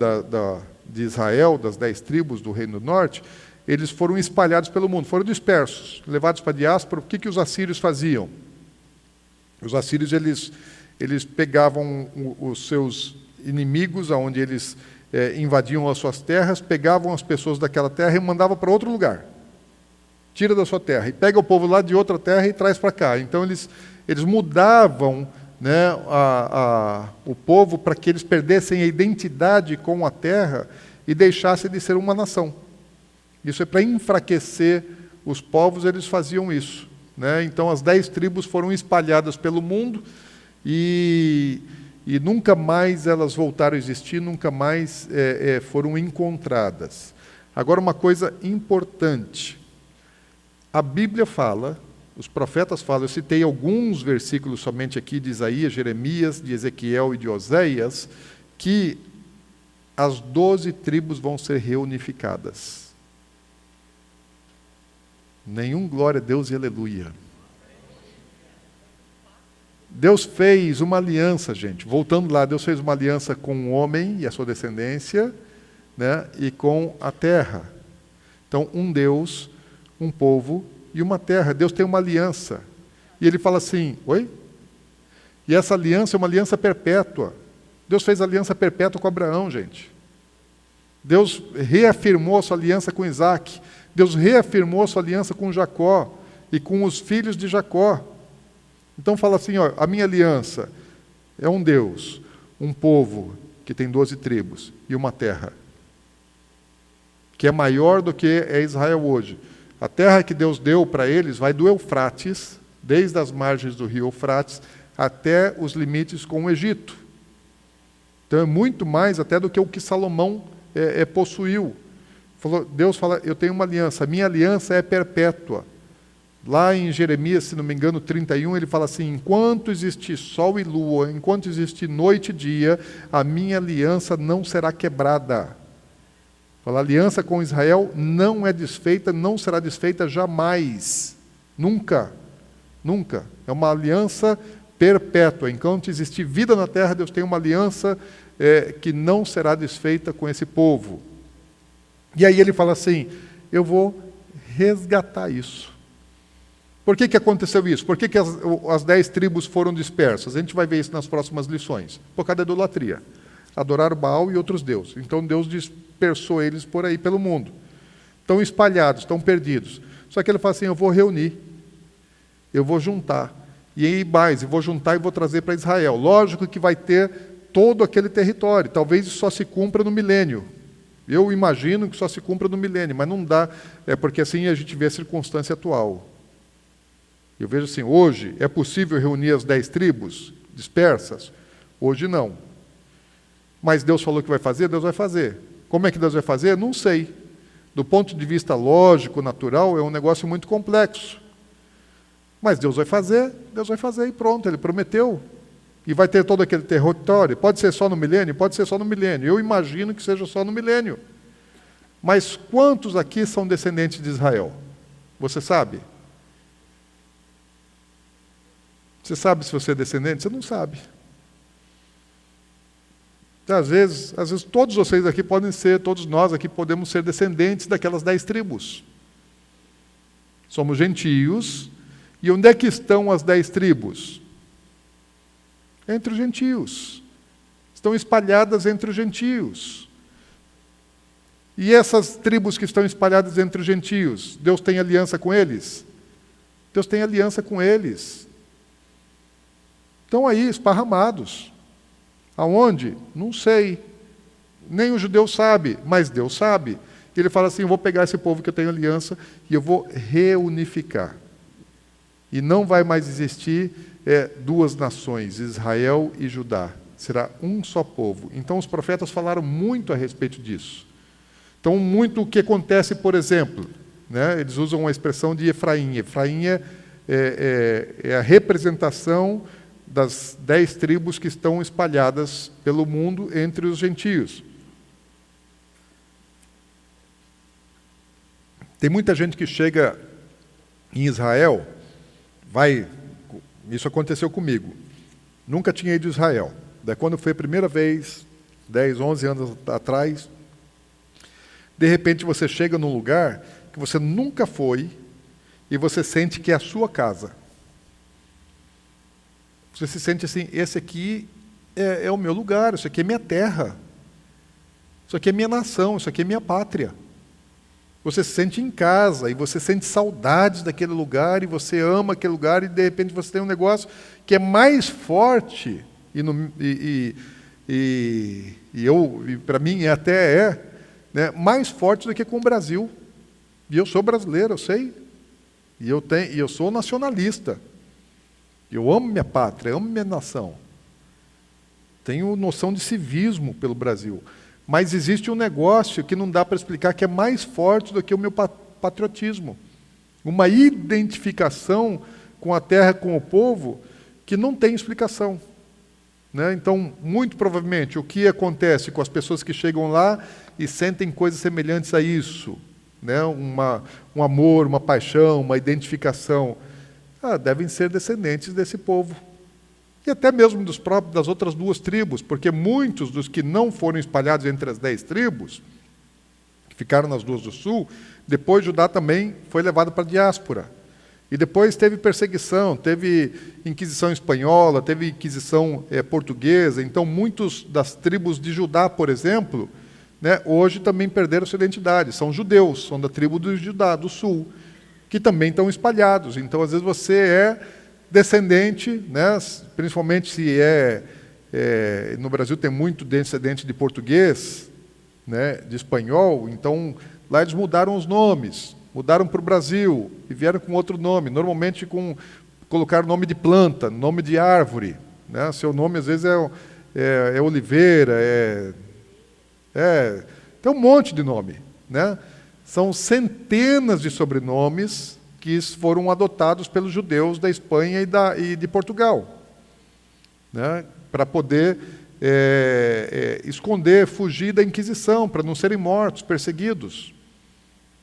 de Israel, das 10 tribos do Reino do Norte, eles foram espalhados pelo mundo, foram dispersos, levados para a diáspora. O que os assírios faziam? Os assírios eles pegavam os seus inimigos, aonde eles invadiam as suas terras, pegavam as pessoas daquela terra e mandavam para outro lugar. Tira da sua terra, e pega o povo lá de outra terra e traz para cá. Então eles mudavam, né, o povo para que eles perdessem a identidade com a terra e deixassem de ser uma nação. Isso é para enfraquecer os povos, eles faziam isso, né? Então as 10 tribos foram espalhadas pelo mundo e nunca mais elas voltaram a existir, nunca mais foram encontradas. Agora, uma coisa importante. A Bíblia fala, os profetas falam, eu citei alguns versículos somente aqui de Isaías, Jeremias, de Ezequiel e de Oséias, que as 12 tribos vão ser reunificadas. Nenhum glória a Deus e aleluia. Deus fez uma aliança, gente. Voltando lá, Deus fez uma aliança com o homem e a sua descendência, né, e com a terra. Então, um Deus, um povo e uma terra. Deus tem uma aliança. E ele fala assim, oi? E essa aliança é uma aliança perpétua. Deus fez aliança perpétua com Abraão, gente. Deus reafirmou a sua aliança com Isaac. Deus reafirmou a sua aliança com Jacó e com os filhos de Jacó. Então fala assim, ó, a minha aliança é um Deus, um povo que tem 12 tribos e uma terra, que é maior do que é Israel hoje. A terra que Deus deu para eles vai do Eufrates, desde as margens do rio Eufrates, até os limites com o Egito. Então é muito mais até do que o que Salomão possuiu. Deus fala, eu tenho uma aliança, a minha aliança é perpétua. Lá em Jeremias, se não me engano, 31, ele fala assim, enquanto existir sol e lua, enquanto existir noite e dia, a minha aliança não será quebrada. Fala, a aliança com Israel não é desfeita, não será desfeita jamais. Nunca. Nunca. É uma aliança perpétua. Enquanto existir vida na terra, Deus tem uma aliança que não será desfeita com esse povo. E aí ele fala assim, eu vou resgatar isso. Por que aconteceu isso? Por que as 10 tribos foram dispersas? A gente vai ver isso nas próximas lições. Por causa da idolatria. Adoraram Baal e outros deuses. Então Deus dispersou eles por aí pelo mundo. Estão espalhados, estão perdidos. Só que ele fala assim, eu vou reunir. Eu vou juntar. E aí mais, eu vou juntar e vou trazer para Israel. Lógico que vai ter todo aquele território. Talvez isso só se cumpra no milênio. Eu imagino que só se cumpra no milênio, mas não dá, porque assim a gente vê a circunstância atual. Eu vejo assim, hoje é possível reunir as 10 tribos dispersas? Hoje não. Mas Deus falou que vai fazer, Deus vai fazer. Como é que Deus vai fazer? Não sei. Do ponto de vista lógico, natural, é um negócio muito complexo. Mas Deus vai fazer e pronto, Ele prometeu. E vai ter todo aquele território. Pode ser só no milênio? Pode ser só no milênio. Eu imagino que seja só no milênio. Mas quantos aqui são descendentes de Israel? Você sabe? Você sabe se você é descendente? Você não sabe. Às vezes todos vocês aqui podem ser, todos nós aqui podemos ser descendentes daquelas 10 tribos. Somos gentios. E onde é que estão as 10 tribos? Entre os gentios. Estão espalhadas entre os gentios. E essas tribos que estão espalhadas entre os gentios, Deus tem aliança com eles? Deus tem aliança com eles. Estão aí, esparramados. Aonde? Não sei. Nem o judeu sabe, mas Deus sabe. Ele fala assim, eu vou pegar esse povo que eu tenho aliança e eu vou reunificar. E não vai mais existir 2 nações, Israel e Judá. Será um só povo. Então os profetas falaram muito a respeito disso. Então muito o que acontece, por exemplo, eles usam a expressão de Efraim. Efraim é a representação das 10 tribos que estão espalhadas pelo mundo entre os gentios. Tem muita gente que chega em Israel, isso aconteceu comigo, nunca tinha ido a Israel. Daí quando foi a primeira vez, 10, 11 anos atrás, de repente você chega num lugar que você nunca foi e você sente que é a sua casa. Você se sente assim, esse aqui é o meu lugar, isso aqui é minha terra, isso aqui é minha nação, isso aqui é minha pátria. Você se sente em casa, e você sente saudades daquele lugar, e você ama aquele lugar, e de repente você tem um negócio que é mais forte, e para mim até mais forte do que com o Brasil. E eu sou brasileiro, eu sei, e eu sou nacionalista. Eu amo minha pátria, amo minha nação. Tenho noção de civismo pelo Brasil. Mas existe um negócio que não dá para explicar, que é mais forte do que o meu patriotismo. Uma identificação com a terra, com o povo, que não tem explicação. Então, muito provavelmente, o que acontece com as pessoas que chegam lá e sentem coisas semelhantes a isso, um amor, uma paixão, uma identificação, devem ser descendentes desse povo. E até mesmo das outras 2 tribos, porque muitos dos que não foram espalhados entre as 10 tribos, que ficaram nas 2 do sul, depois Judá também foi levado para a diáspora. E depois teve perseguição, teve Inquisição espanhola, teve Inquisição portuguesa. Então, muitos das tribos de Judá, por exemplo, hoje também perderam sua identidade. São judeus, são da tribo de Judá, do sul, que também estão espalhados. Então, às vezes, você é descendente, principalmente se no Brasil tem muito descendente de português, de espanhol, então lá eles mudaram os nomes, mudaram para o Brasil e vieram com outro nome, normalmente colocaram nome de planta, nome de árvore, seu nome às vezes é Oliveira, tem um monte de nome, São centenas de sobrenomes que foram adotados pelos judeus da Espanha e de Portugal, para poder esconder, fugir da Inquisição, para não serem mortos, perseguidos.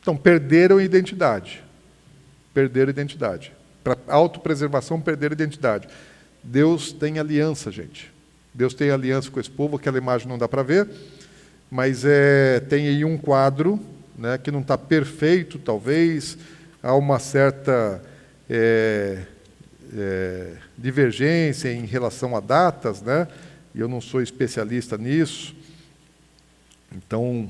Então, perderam a identidade. Perderam a identidade. Para autopreservação, perderam a identidade. Deus tem aliança, gente. Deus tem aliança com esse povo, aquela imagem não dá para ver, mas tem aí um quadro, né, que não está perfeito, talvez, há uma certa divergência em relação a datas, né, e eu não sou especialista nisso, então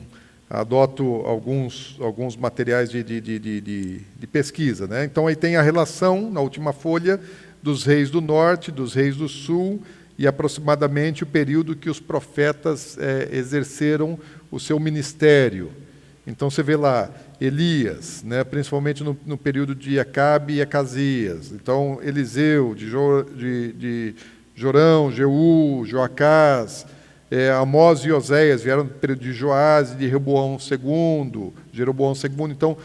adoto alguns materiais de pesquisa, né. Então aí tem a relação, na última folha, dos reis do norte, dos reis do sul, e aproximadamente o período que os profetas exerceram o seu ministério. Então você vê lá Elias, né, principalmente no período de Acabe e Acasias. Então Eliseu, de Jorão, Jeú, Joacás, Amós e Oséias vieram no período de Joás e de Jeroboão II. Então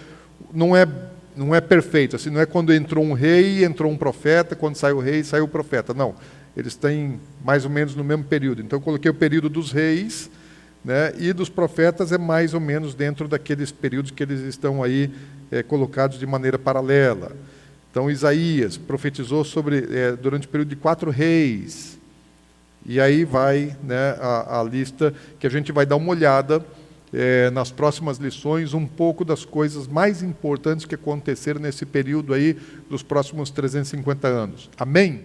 não é perfeito, assim, não é quando entrou um rei, entrou um profeta, quando saiu o rei, saiu o profeta. Não, eles têm mais ou menos no mesmo período. Então eu coloquei o período dos reis, né, e dos profetas é mais ou menos dentro daqueles períodos que eles estão aí colocados de maneira paralela. Então Isaías profetizou durante o período de 4 reis. E aí vai, né, a lista que a gente vai dar uma olhada nas próximas lições, um pouco das coisas mais importantes que aconteceram nesse período aí dos próximos 350 anos. Amém?